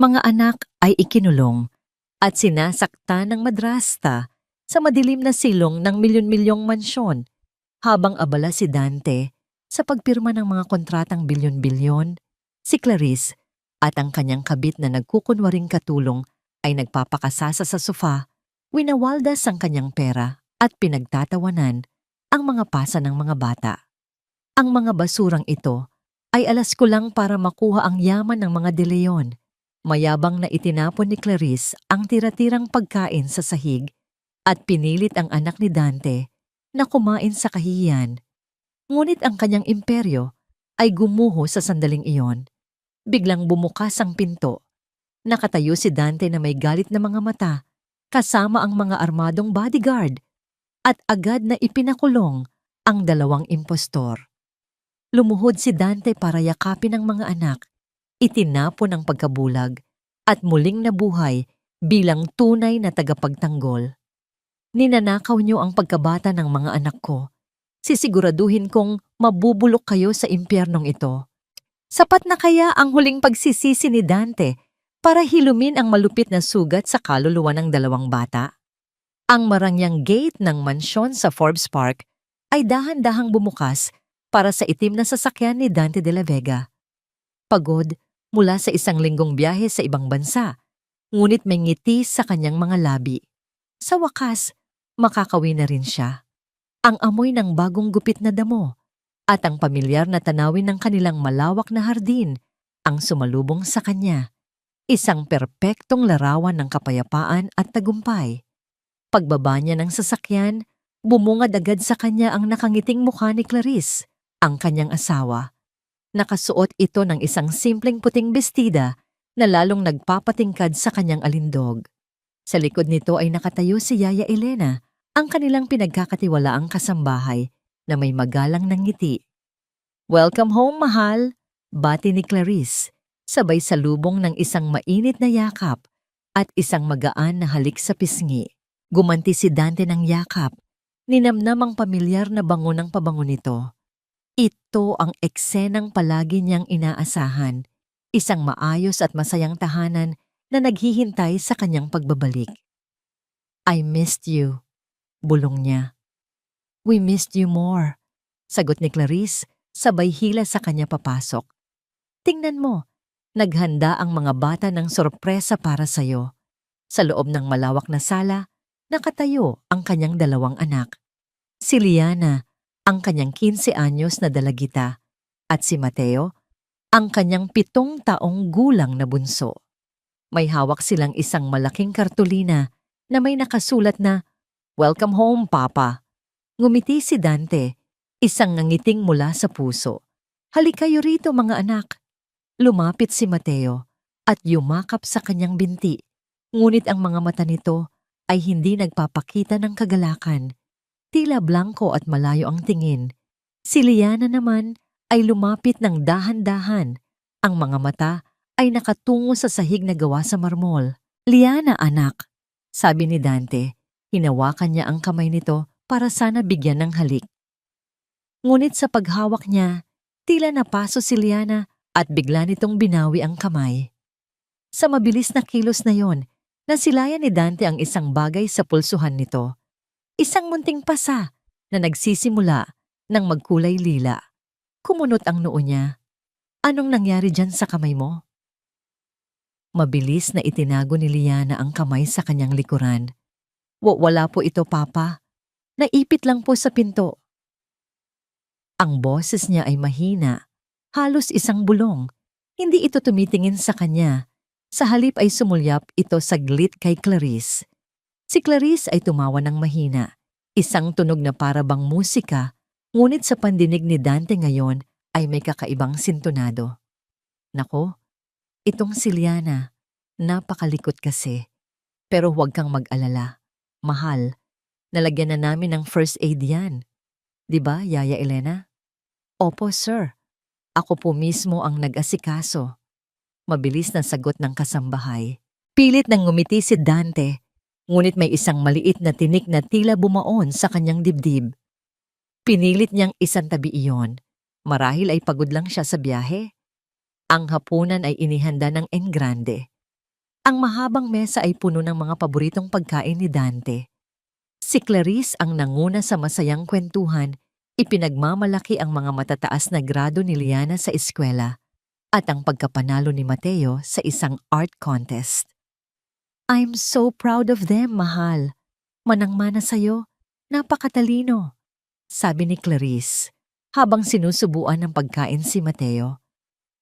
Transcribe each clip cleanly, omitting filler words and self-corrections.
Mga anak ay ikinulong at sinasaktan ng madrasta sa madilim na silong ng milyon-milyong mansyon habang abala si Dante sa pagpirma ng mga kontratang bilyon-bilyon. Si Clarice at ang kanyang kabit na nagkukunwaring katulong ay nagpapakasasa sa sofa, winawaldas ang kanyang pera at pinagtatawanan ang mga pasa ng mga bata. Ang mga basurang ito ay alas kulang para makuha ang yaman ng mga De Leon. Mayabang na itinapon ni Clarice ang tira-tirang pagkain sa sahig at pinilit ang anak ni Dante na kumain sa kahihiyan. Ngunit ang kanyang imperyo ay gumuho sa sandaling iyon. Biglang bumukas ang pinto. Nakatayo si Dante na may galit na mga mata kasama ang mga armadong bodyguard at agad na ipinakulong ang dalawang impostor. Lumuhod si Dante para yakapin ang mga anak, itinapon ang pagkabulag at muling nabuhay bilang tunay na tagapagtanggol. Ninanakaw niyo ang pagkabata ng mga anak ko. Sisiguraduhin kong mabubulok kayo sa impyernong ito. Sapat na kaya ang huling pagsisisi ni Dante para hilumin ang malupit na sugat sa kaluluwa ng dalawang bata? Ang marangyang gate ng mansyon sa Forbes Park ay dahan-dahang bumukas para sa itim na sasakyan ni Dante de la Vega. Pagod mula sa isang linggong biyahe sa ibang bansa, ngunit may ngiti sa kanyang mga labi. Sa wakas, makakawi na rin siya. Ang amoy ng bagong gupit na damo at ang pamilyar na tanawin ng kanilang malawak na hardin ang sumalubong sa kanya. Isang perpektong larawan ng kapayapaan at tagumpay. Pagbaba niya ng sasakyan, bumungad agad sa kanya ang nakangiting mukha ni Clarice, ang kanyang asawa. Nakasuot ito ng isang simpleng puting bestida na lalong nagpapatingkad sa kanyang alindog. Sa likod nito ay nakatayo si Yaya Elena, ang kanilang pinagkakatiwalaang kasambahay na may magalang ng ngiti. "Welcome home, mahal," bati ni Clarice, sabay salubong ng isang mainit na yakap at isang magaan na halik sa pisngi. Gumanti si Dante ng yakap, ninamnam ang pamilyar na bango ng pabango nito. Ito ang eksenang palagi niyang inaasahan, isang maayos at masayang tahanan na naghihintay sa kanyang pagbabalik. "I missed you," bulong niya. "We missed you more," sagot ni Clarice, sabay hila sa kanya papasok. "Tingnan mo, naghanda ang mga bata ng sorpresa para sa'yo." Sa loob ng malawak na sala, nakatayo ang kanyang dalawang anak. Si Liana, ang kanyang 15 anyos na dalagita, at si Mateo, ang kanyang 7 taong gulang na bunso. May hawak silang isang malaking kartulina na may nakasulat na, "Welcome home, Papa." Ngumiti si Dante, isang ngangiting mula sa puso. "Halika kayo rito, mga anak." Lumapit si Mateo at yumakap sa kanyang binti, ngunit ang mga mata nito ay hindi nagpapakita ng kagalakan. Tila blanko at malayo ang tingin. Si Liana naman ay lumapit ng dahan-dahan. Ang mga mata ay nakatungo sa sahig na gawa sa marmol. "Liana, anak," sabi ni Dante. Hinawakan niya ang kamay nito para sana bigyan ng halik. Ngunit sa paghawak niya, tila napaso si Liana at bigla nitong binawi ang kamay. Sa mabilis na kilos na yon, nasilayan ni Dante ang isang bagay sa pulsuhan nito. Isang munting pasa na nagsisimula ng magkulay lila. Kumunot ang noo niya. "Anong nangyari dyan sa kamay mo?" Mabilis na itinago ni Liana ang kamay sa kanyang likuran. Wala po ito, Papa. Naipit lang po sa pinto." Ang boses niya ay mahina, halos isang bulong. Hindi ito tumitingin sa kanya. Sa halip ay sumulyap ito saglit kay Clarice. Si Clarice ay tumawa ng mahina, isang tunog na para bang musika, ngunit sa pandinig ni Dante ngayon ay may kakaibang sintonado. "Nako, itong si Liana, napakalikot kasi. Pero huwag kang mag-alala. Mahal, nalagyan na namin ng first aid yan. Di ba, Yaya Elena?" "Opo, sir. Ako po mismo ang nag-asikaso." Mabilis na sagot ng kasambahay. Pilit nang ngumiti si Dante, ngunit may isang maliit na tinik na tila bumaon sa kanyang dibdib. Pinilit niyang isantabi iyon. Marahil ay pagod lang siya sa biyahe. Ang hapunan ay inihanda ng engrande. Ang mahabang mesa ay puno ng mga paboritong pagkain ni Dante. Si Clarice ang nanguna sa masayang kwentuhan, ipinagmamalaki ang mga matataas na grado ni Liana sa eskwela at ang pagkapanalo ni Mateo sa isang art contest. I'm so proud of them, mahal. Manang-mana sa'yo, napakatalino, sabi ni Clarice habang sinusubuan ng pagkain si Mateo.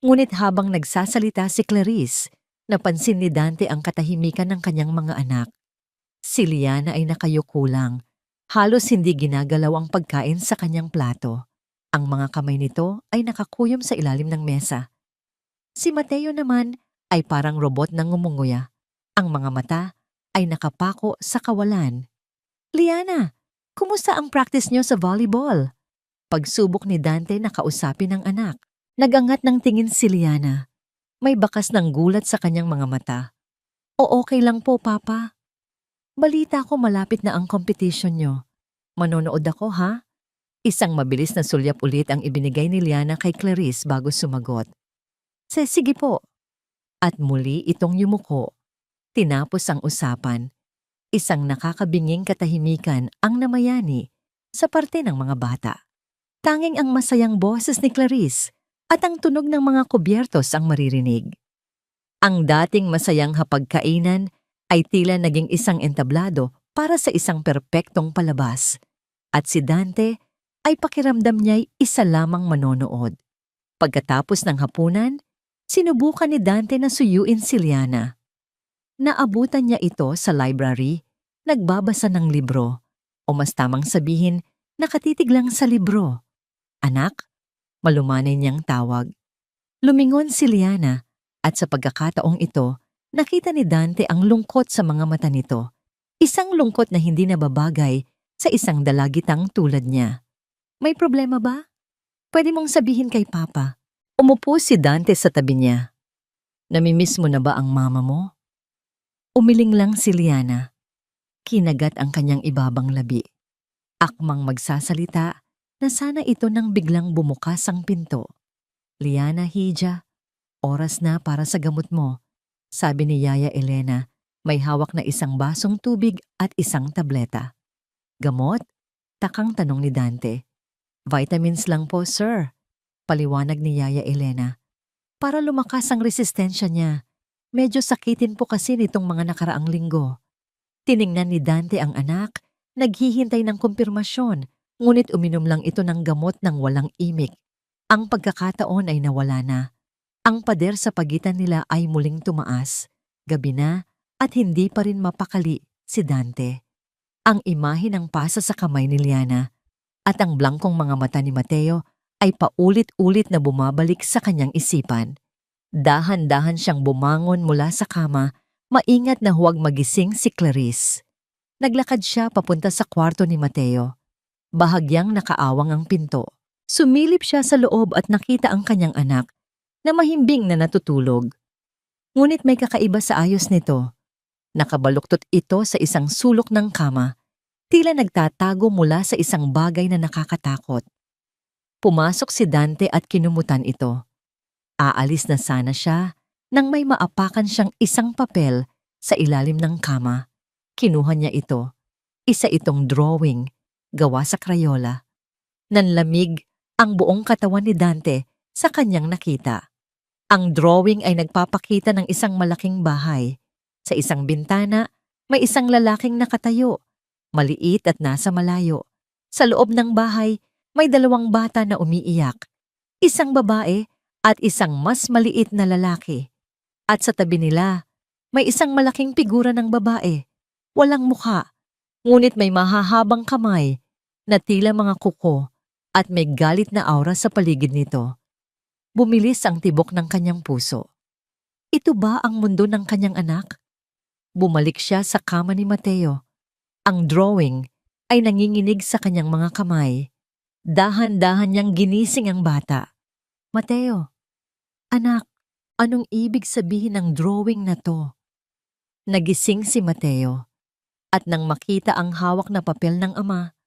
Ngunit habang nagsasalita si Clarice, napansin ni Dante ang katahimikan ng kanyang mga anak. Si Liana ay nakayuko lang. Halos hindi ginagalaw ang pagkain sa kanyang plato. Ang mga kamay nito ay nakakuyom sa ilalim ng mesa. Si Mateo naman ay parang robot na ngumunguya. Ang mga mata ay nakapako sa kawalan. Liana, kumusta ang practice niyo sa volleyball? Pagsubok ni Dante na kausapin ng anak. Nagangat ng tingin si Liana. May bakas ng gulat sa kanyang mga mata. O okay lang po, Papa. Balita ko malapit na ang competition nyo. Manonood ako, ha? Isang mabilis na sulyap ulit ang ibinigay ni Liana kay Clarice bago sumagot. Sige po. At muli itong yumuko. Tinapos ang usapan. Isang nakakabinging katahimikan ang namayani sa parte ng mga bata. Tanging ang masayang boses ni Clarice at ang tunog ng mga kubyertos ang maririnig. Ang dating masayang hapagkainan ay tila naging isang entablado para sa isang perpektong palabas. At si Dante ay pakiramdam niya'y isa lamang manonood. Pagkatapos ng hapunan, sinubukan ni Dante na suyuin si Liana. Naabutan niya ito sa library, nagbabasa ng libro, o mas tamang sabihin, nakatitig lang sa libro. Anak, malumanay niyang tawag. Lumingon si Liana at sa pagkakataong ito, nakita ni Dante ang lungkot sa mga mata nito. Isang lungkot na hindi nababagay sa isang dalagitang tulad niya. May problema ba? Pwede mong sabihin kay Papa. Umupo si Dante sa tabi niya. Namimiss mo na ba ang mama mo? Umiling lang si Liana. Kinagat ang kanyang ibabang labi. Akmang magsasalita na sana ito nang biglang bumukas ang pinto. Liana, Hija, oras na para sa gamot mo, sabi ni Yaya Elena, may hawak na isang basong tubig at isang tableta. Gamot? Takang tanong ni Dante. Vitamins lang po, sir, paliwanag ni Yaya Elena. Para lumakas ang resistensya niya, medyo sakitin po kasi nitong mga nakaraang linggo. Tiningnan ni Dante ang anak, naghihintay ng kumpirmasyon, ngunit uminom lang ito ng gamot ng walang imik. Ang pagkakataon ay nawala na. Ang pader sa pagitan nila ay muling tumaas. Gabi na at hindi pa rin mapakali si Dante. Ang imahe ng pasa sa kamay ni Liana at ang blangkong mga mata ni Mateo ay paulit-ulit na bumabalik sa kanyang isipan. Dahan-dahan siyang bumangon mula sa kama, maingat na huwag magising si Clarice. Naglakad siya papunta sa kwarto ni Mateo. Bahagyang nakaawang ang pinto. Sumilip siya sa loob at nakita ang kanyang anak na mahimbing na natutulog. Ngunit may kakaiba sa ayos nito. Nakabaluktot ito sa isang sulok ng kama, tila nagtatago mula sa isang bagay na nakakatakot. Pumasok si Dante at kinumutan ito. Aalis na sana siya nang may maapakan siyang isang papel sa ilalim ng kama. Kinuha niya ito. Isa itong drawing, gawa sa Crayola. Nanlamig ang buong katawan ni Dante sa kanyang nakita. Ang drawing ay nagpapakita ng isang malaking bahay. Sa isang bintana, may isang lalaking nakatayo, maliit at nasa malayo. Sa loob ng bahay, may dalawang bata na umiiyak. Isang babae at isang mas maliit na lalaki. At sa tabi nila, may isang malaking figura ng babae. Walang mukha, ngunit may mahahabang kamay na tila mga kuko at may galit na aura sa paligid nito. Bumilis ang tibok ng kanyang puso. Ito ba ang mundo ng kanyang anak? Bumalik siya sa kama ni Mateo. Ang drawing ay nanginginig sa kanyang mga kamay. Dahan-dahan niyang ginising ang bata. Mateo, anak, anong ibig sabihin ng drawing na to? Nagising si Mateo. At nang makita ang hawak na papel ng ama,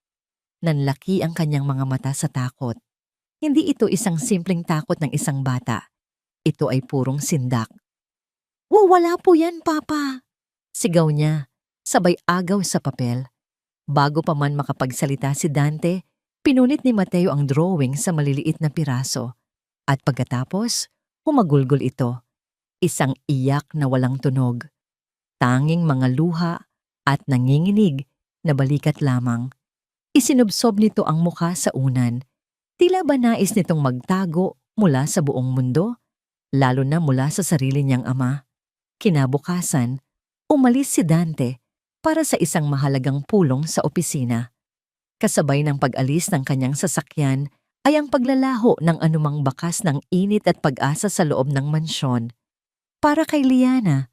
nanlaki ang kanyang mga mata sa takot. Hindi ito isang simpleng takot ng isang bata. Ito ay purong sindak. Wala po yan, Papa! Sigaw niya, sabay agaw sa papel. Bago pa man makapagsalita si Dante, pinunit ni Mateo ang drawing sa maliliit na piraso. At pagkatapos, humagulgol ito. Isang iyak na walang tunog. Tanging mga luha at nanginginig na balikat lamang. Isinubsob nito ang mukha sa unan. Tila ba nais nitong magtago mula sa buong mundo, lalo na mula sa sarili niyang ama. Kinabukasan, umalis si Dante para sa isang mahalagang pulong sa opisina. Kasabay ng pag-alis ng kanyang sasakyan ay ang paglalaho ng anumang bakas ng init at pag-asa sa loob ng mansyon. Para kay Liana,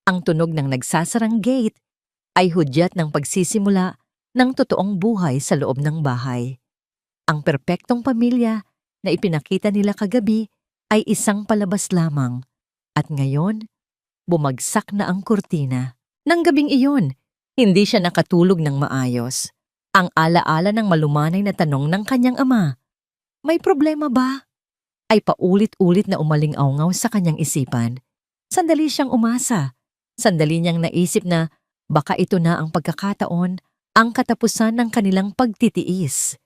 ang tunog ng nagsasarang gate ay hudyat ng pagsisimula ng totoong buhay sa loob ng bahay. Ang perpektong pamilya na ipinakita nila kagabi ay isang palabas lamang. At ngayon, bumagsak na ang kurtina. Nang gabing iyon, hindi siya nakatulog ng maayos. Ang alaala ng malumanay na tanong ng kanyang ama, "May problema ba?" ay paulit-ulit na umaling-awngaw sa kanyang isipan. Sandali siyang umasa. Sandali niyang naisip na baka ito na ang pagkakataon, ang katapusan ng kanilang pagtitiis.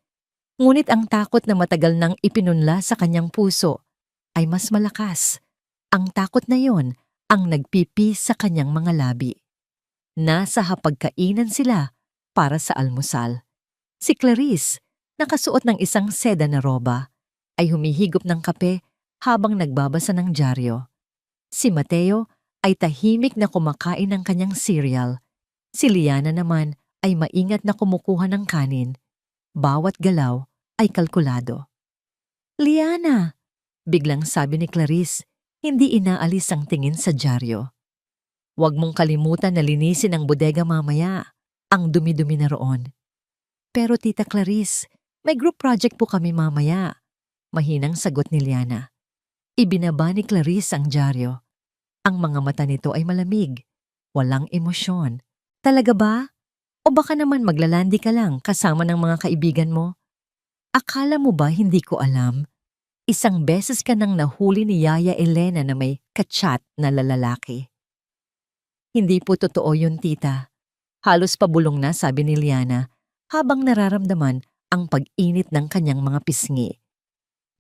Ngunit ang takot na matagal nang ipinunla sa kanyang puso ay mas malakas. Ang takot na yon ang nagpipi sa kanyang mga labi. Nasa hapagkainan sila para sa almusal. Si Clarice, nakasuot ng isang seda na roba, ay humihigop ng kape habang nagbabasa ng dyaryo. Si Mateo ay tahimik na kumakain ng kanyang cereal. Si Liana naman ay maingat na kumukuha ng kanin. Bawat galaw ay kalkulado. "Liana!" biglang sabi ni Clarice, hindi inaalis ang tingin sa dyaryo. "Huwag mong kalimutan na linisin ang bodega mamaya. Ang dumi-dumi na roon." "Pero Tita Clarice, may group project po kami mamaya," mahinang sagot ni Liana. Ibinaba ni Clarice ang dyaryo. Ang mga mata nito ay malamig, walang emosyon. "Talaga ba? O baka naman maglalandi ka lang kasama ng mga kaibigan mo? Akala mo ba hindi ko alam? Isang beses ka nang nahuli ni Yaya Elena na may kachat na lalaki." "Hindi po totoo yun, tita." Halos pabulong na sabi ni Liana habang nararamdaman ang pag-init ng kanyang mga pisngi.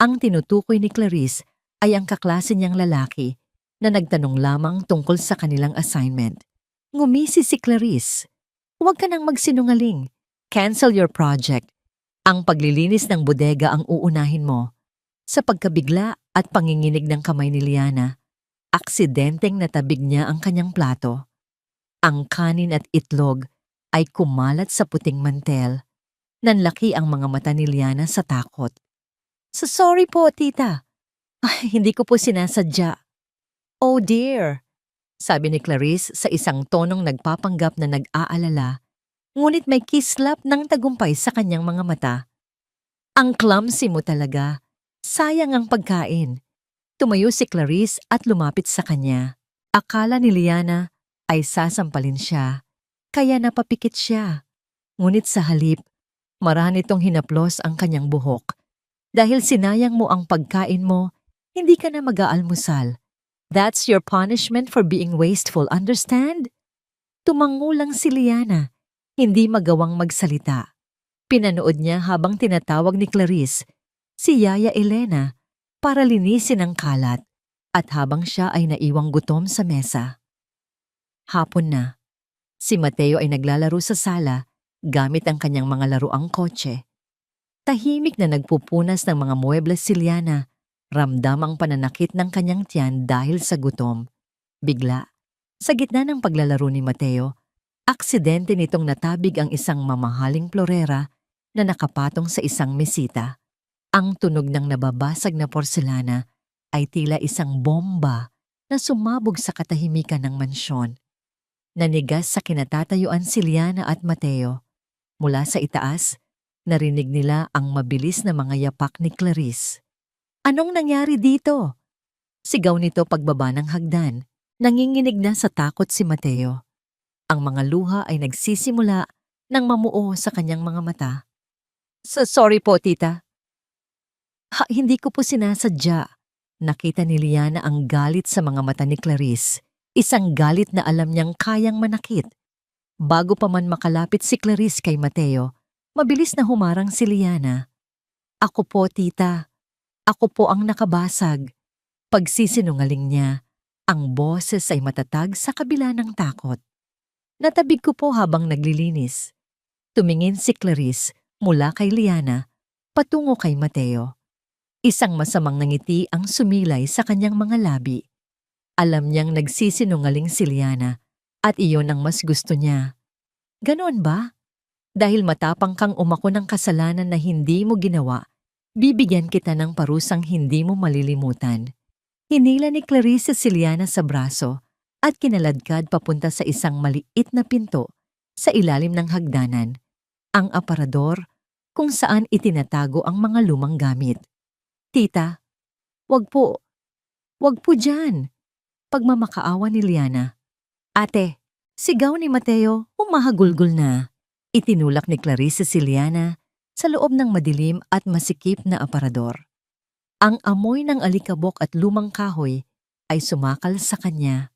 Ang tinutukoy ni Clarice ay ang kaklase niyang lalaki na nagtanong lamang tungkol sa kanilang assignment. Ngumisi si Clarice. "Huwag ka nang magsinungaling. Cancel your project. Ang paglilinis ng bodega ang uunahin mo." Sa pagkabigla at panginginig ng kamay ni Liana, aksidenteng natabig niya ang kanyang plato. Ang kanin at itlog ay kumalat sa puting mantel. Nanlaki ang mga mata ni Liana sa takot. Sorry po, tita. Ay, hindi ko po sinasadya." "Oh dear," sabi ni Clarice sa isang tonong nagpapanggap na nag-aalala, ngunit may kislap ng tagumpay sa kanyang mga mata. "Ang clumsy mo talaga. Sayang ang pagkain." Tumayo si Clarice at lumapit sa kanya. Akala ni Liana ay sasampalin siya, kaya napapikit siya. Ngunit sa halip, marami nitong hinaplos ang kanyang buhok. "Dahil sinayang mo ang pagkain mo, hindi ka na mag-aalmusal. That's your punishment for being wasteful, understand?" Tumango lang si Liana, hindi magawang magsalita. Pinanood niya habang tinatawag ni Clarice si Yaya Elena para linisin ang kalat at habang siya ay naiwang gutom sa mesa. Hapon na. Si Mateo ay naglalaro sa sala gamit ang kanyang mga laruang kotse. Tahimik na nagpupunas ng mga muebles si Liana. Ramdam ang pananakit ng kanyang tiyan dahil sa gutom. Bigla, sa gitna ng paglalaro ni Mateo, aksidente nitong natabig ang isang mamahaling florera na nakapatong sa isang mesita. Ang tunog ng nababasag na porselana ay tila isang bomba na sumabog sa katahimikan ng mansyon. Nanigas sa kinatatayuan si Liana at Mateo. Mula sa itaas, narinig nila ang mabilis na mga yapak ni Clarice. "Anong nangyari dito?" Sigaw nito pagbaba ng hagdan. Nanginginig na sa takot si Mateo. Ang mga luha ay nagsisimula ng mamuo sa kanyang mga mata. Sorry po, tita." Hindi ko po sinasadya." Nakita ni Liana ang galit sa mga mata ni Clarice. Isang galit na alam niyang kayang manakit. Bago pa man makalapit si Clarice kay Mateo, mabilis na humarang si Liana. Ako po, tita. Ako po ang nakabasag. Pagsisinungaling niya, ang boses ay matatag sa kabila ng takot. Natabig ko po habang naglilinis. Tumingin si Clarice mula kay Liana patungo kay Mateo. Isang masamang ngiti ang sumilay sa kanyang mga labi. Alam niyang nagsisinungaling si Liana at iyon ang mas gusto niya. Ganoon ba? Dahil matapang kang umako ng kasalanan na hindi mo ginawa, bibigyan kita ng parusang hindi mo malilimutan. Hinila ni Clarice si Liana sa braso at kinaladkad papunta sa isang maliit na pinto sa ilalim ng hagdanan, ang aparador kung saan itinatago ang mga lumang gamit. Tita, wag po dyan. Pagmamakaawa ni Liana. Ate, sigaw ni Mateo, umahagulgol na. Itinulak ni Clarice si Liana sa loob ng madilim at masikip na aparador. Ang amoy ng alikabok at lumang kahoy ay sumakal sa kanya.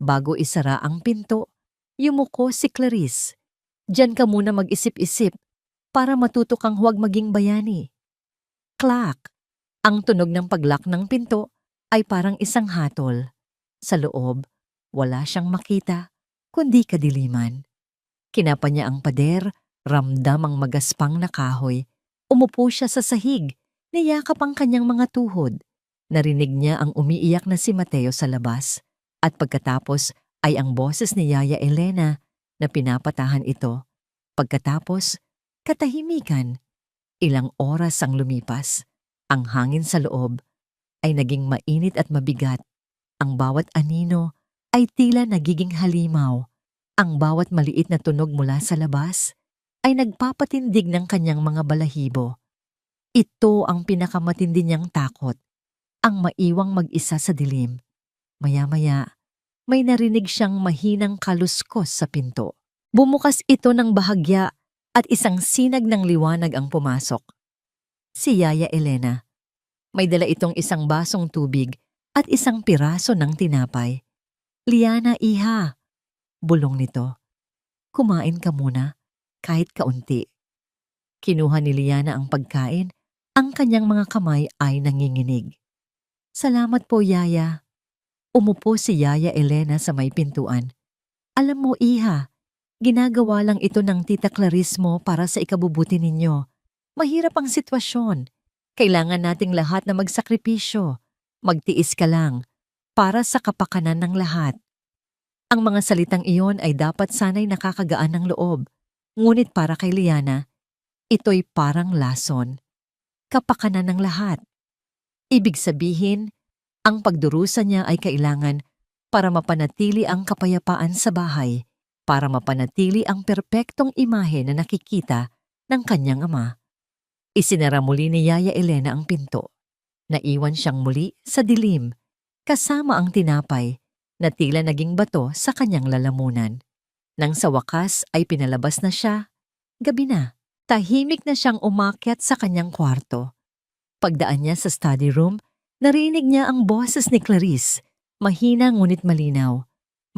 Bago isara ang pinto, yumuko si Clarice. Diyan ka muna mag-isip-isip para matuto kang huwag maging bayani. Clack! Ang tunog ng paglock ng pinto ay parang isang hatol. Sa loob, wala siyang makita, kundi kadiliman. Kinapa niya ang pader, ramdam ang magaspang na kahoy. Umupo siya sa sahig, niyakap ang kanyang mga tuhod. Narinig niya ang umiiyak na si Mateo sa labas. At pagkatapos ay ang boses ni Yaya Elena na pinapatahan ito. Pagkatapos, katahimikan. Ilang oras ang lumipas. Ang hangin sa loob ay naging mainit at mabigat. Ang bawat anino ay tila nagiging halimaw. Ang bawat maliit na tunog mula sa labas ay nagpapatindig ng kanyang mga balahibo. Ito ang pinakamatindi niyang takot, ang maiwang mag-isa sa dilim. Maya-maya, may narinig siyang mahinang kaluskos sa pinto. Bumukas ito ng bahagya at isang sinag ng liwanag ang pumasok. Si Yaya Elena. May dala itong isang basong tubig at isang piraso ng tinapay. Liana, iha. Bulong nito. Kumain ka muna, kahit kaunti. Kinuha ni Liana ang pagkain, ang kanyang mga kamay ay nanginginig. Salamat po, Yaya. Umupo si Yaya Elena sa may pintuan. Alam mo, iha, ginagawa lang ito ng Tita Clarice mo para sa ikabubuti ninyo. Mahirap ang sitwasyon. Kailangan nating lahat na magsakripisyo. Magtiis ka lang, para sa kapakanan ng lahat. Ang mga salitang iyon ay dapat sana'y nakakagaan ng loob. Ngunit para kay Liana, ito'y parang lason. Kapakanan ng lahat. Ibig sabihin, ang pagdurusa niya ay kailangan para mapanatili ang kapayapaan sa bahay, para mapanatili ang perpektong imahe na nakikita ng kanyang ama. Isinara muli ni Yaya Elena ang pinto. Naiwan siyang muli sa dilim, kasama ang tinapay na tila naging bato sa kanyang lalamunan. Nang sa wakas ay pinalabas na siya, gabi na, tahimik na siyang umakyat sa kanyang kwarto. Pagdaan niya sa study room, narinig niya ang boses ni Clarice, mahina ngunit malinaw.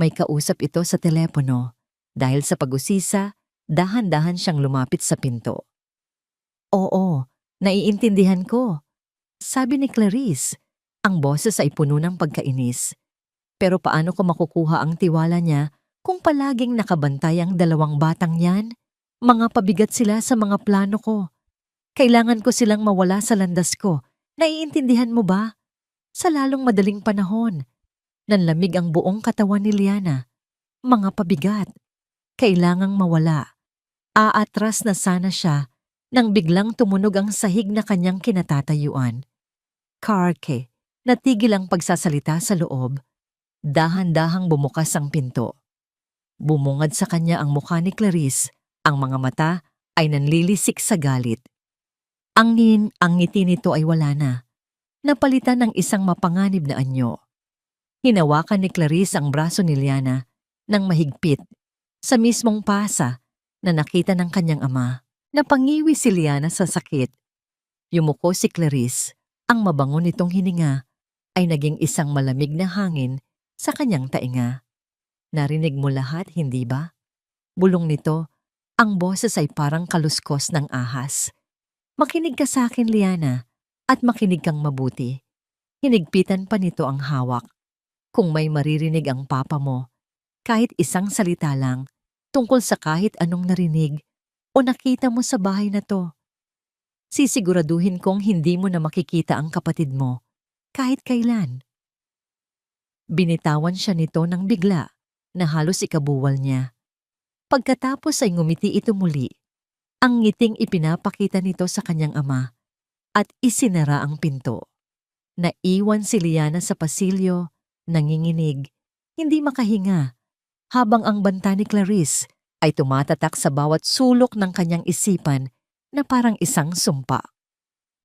May kausap ito sa telepono. Dahil sa pag-usisa, dahan-dahan siyang lumapit sa pinto. Oo, naiintindihan ko. Sabi ni Clarice, ang boses ay puno ng pagkainis. Pero paano ko makukuha ang tiwala niya kung palaging nakabantay ang dalawang batang yan? Mga pabigat sila sa mga plano ko. Kailangan ko silang mawala sa landas ko. Naiintindihan mo ba? Sa lalong madaling panahon, nanlamig ang buong katawan ni Liana. Mga pabigat. Kailangang mawala. Aatras na sana siya nang biglang tumunog ang sahig na kanyang kinatatayuan. Karke, natigil ang pagsasalita sa loob. Dahan-dahang bumukas ang pinto. Bumungad sa kanya ang mukha ni Clarice, ang mga mata ay nanlilisik sa galit. Ang ngiti nito ay wala na. Napalitan ng isang mapanganib na anyo. Hinawakan ni Clarice ang braso ni Liana ng mahigpit sa mismong pasa na nakita ng kanyang ama. Napangiwi si Liana sa sakit. Yumuko si Clarice. Ang mabango nitong hininga ay naging isang malamig na hangin sa kanyang tainga. Narinig mo lahat, hindi ba? Bulong nito, ang boses ay parang kaluskos ng ahas. Makinig ka sa akin, Liana, at makinig kang mabuti. Hinigpitan pa nito ang hawak. Kung may maririnig ang papa mo, kahit isang salita lang, tungkol sa kahit anong narinig o nakita mo sa bahay na to, sisiguraduhin kong hindi mo na makikita ang kapatid mo, kahit kailan. Binitawan siya nito ng bigla, na halos ikabuwal niya. Pagkatapos ay ngumiti ito muli, ang ngiting ipinapakita nito sa kanyang ama, at isinara ang pinto. Naiwan si Liana sa pasilyo, nanginginig, hindi makahinga, habang ang banta ni Clarice ay tumatatak sa bawat sulok ng kanyang isipan na parang isang sumpa.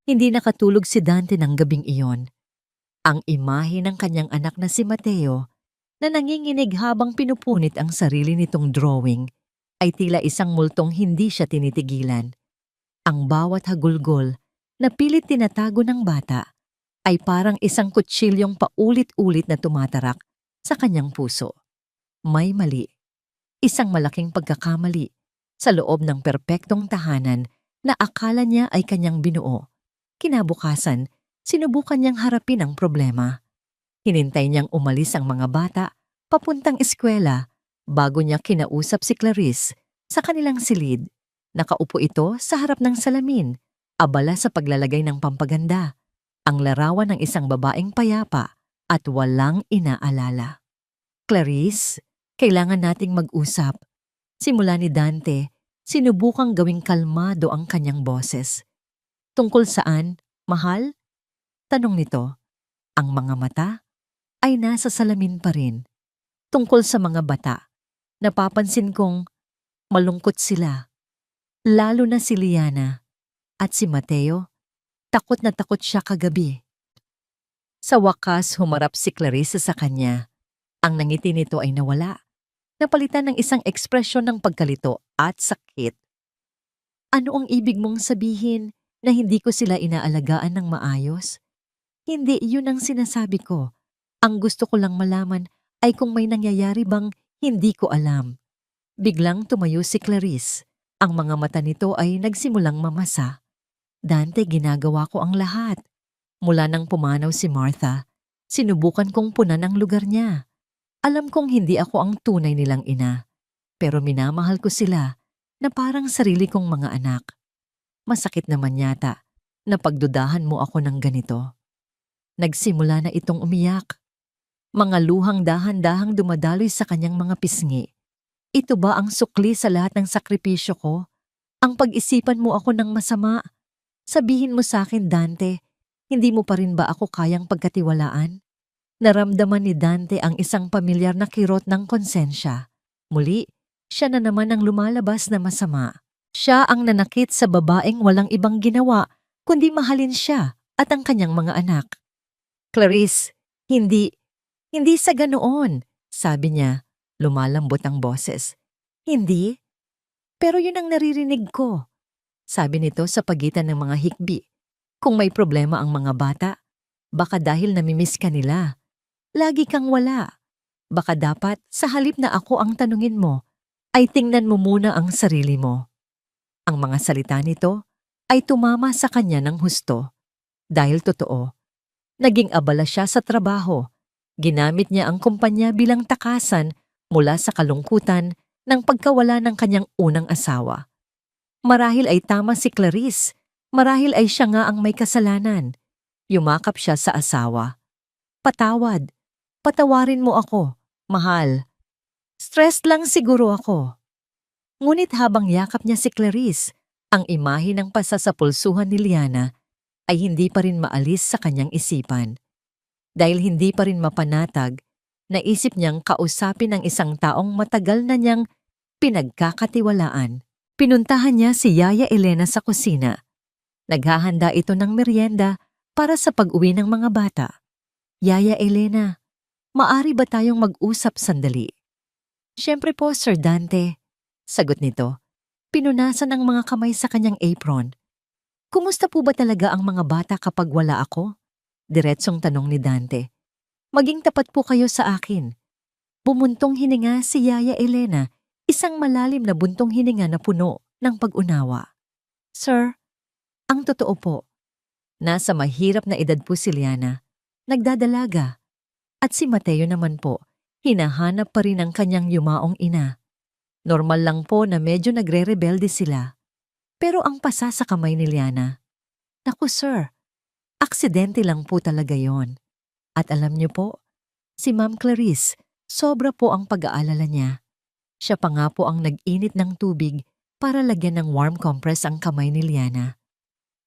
Hindi nakatulog si Dante ng gabing iyon. Ang imahe ng kanyang anak na si Mateo, na nanginginig habang pinupunit ang sarili nitong drawing, ay tila isang multong hindi siya tinitigilan. Ang bawat hagulgol na pilit tinatago ng bata ay parang isang kutsilyong paulit-ulit na tumatarak sa kanyang puso. May mali. Isang malaking pagkakamali sa loob ng perpektong tahanan na akala niya ay kanyang binuo. Kinabukasan, sinubukan niyang harapin ang problema. Hinintay niyang umalis ang mga bata papuntang eskwela bago niya kinausap si Clarice sa kanilang silid. Nakaupo ito sa harap ng salamin, abala sa paglalagay ng pampaganda, ang larawan ng isang babaeng payapa at walang inaalala. Clarice, kailangan nating mag-usap. Simula ni Dante, sinubukang gawing kalmado ang kanyang boses. Tungkol saan, mahal? Tanong nito. Ang mga mata ay nasa salamin pa rin. Tungkol sa mga bata, napapansin kong malungkot sila. Lalo na si Liana at si Mateo. Takot na takot siya kagabi. Sa wakas, humarap si Clarice sa kanya. Ang nangiti nito ay nawala. Napalitan ng isang ekspresyon ng pagkalito at sakit. Ano ang ibig mong sabihin na hindi ko sila inaalagaan ng maayos? Hindi, yun ang sinasabi ko. Ang gusto ko lang malaman ay kung may nangyayari bang hindi ko alam. Biglang tumayo si Clarice. Ang mga mata nito ay nagsimulang mamasa. Dante, ginagawa ko ang lahat. Mula nang pumanaw si Martha, sinubukan kong punan ang lugar niya. Alam kong hindi ako ang tunay nilang ina, pero minamahal ko sila na parang sarili kong mga anak. Masakit naman yata na pagdudahan mo ako ng ganito. Nagsimula na itong umiyak. Mga luhang dahan-dahang dumadaloy sa kanyang mga pisngi. Ito ba ang sukli sa lahat ng sakripisyo ko? Ang pag-isipan mo ako ng masama? Sabihin mo sa akin, Dante, hindi mo pa rin ba ako kayang pagkatiwalaan? Naramdaman ni Dante ang isang pamilyar na kirot ng konsensya. Muli, siya na naman ang lumalabas na masama. Siya ang nanakit sa babaeng walang ibang ginawa, kundi mahalin siya at ang kanyang mga anak. Clarice, hindi sa ganoon, sabi niya, lumalambot ang boses. Hindi? Pero yun ang naririnig ko, sabi nito sa pagitan ng mga hikbi. Kung may problema ang mga bata, baka dahil namimiss ka nila. Lagi kang wala. Baka dapat sa halip na ako ang tanungin mo, ay tingnan mo muna ang sarili mo. Ang mga salita nito ay tumama sa kanya ng husto. Dahil totoo, naging abala siya sa trabaho. Ginamit niya ang kumpanya bilang takasan mula sa kalungkutan ng pagkawala ng kanyang unang asawa. Marahil ay tama si Clarice. Marahil ay siya nga ang may kasalanan. Yumakap siya sa asawa. Patawad. Patawarin mo ako, mahal. Stressed lang siguro ako. Ngunit habang yakap niya si Clarice, ang imahe ng pasasapulsuhan ni Liana ay hindi pa rin maalis sa kanyang isipan. Dahil hindi pa rin mapanatag, naisip niyang kausapin ang isang taong matagal na niyang pinagkakatiwalaan. Pinuntahan niya si Yaya Elena sa kusina. Naghahanda ito ng merienda para sa pag-uwi ng mga bata. Yaya Elena, maari ba tayong mag-usap sandali? Siyempre po, Sir Dante. Sagot nito. Pinunasan ang mga kamay sa kanyang apron. Kumusta po ba talaga ang mga bata kapag wala ako? Diretsong tanong ni Dante. Maging tapat po kayo sa akin. Bumuntong hininga si Yaya Elena, isang malalim na buntong hininga na puno ng pag-unawa. Sir, ang totoo po, nasa mahirap na edad po si Liana, nagdadalaga. At si Mateo naman po, hinahanap pa rin ang kanyang yumaong ina. Normal lang po na medyo nagre-rebelde sila. Pero ang pasa sa kamay ni Liana, naku sir, aksidente lang po talaga yon. At alam niyo po, si Ma'am Clarice, sobra po ang pag-aalala niya. Siya pa nga po ang nag-init ng tubig para lagyan ng warm compress ang kamay ni Liana.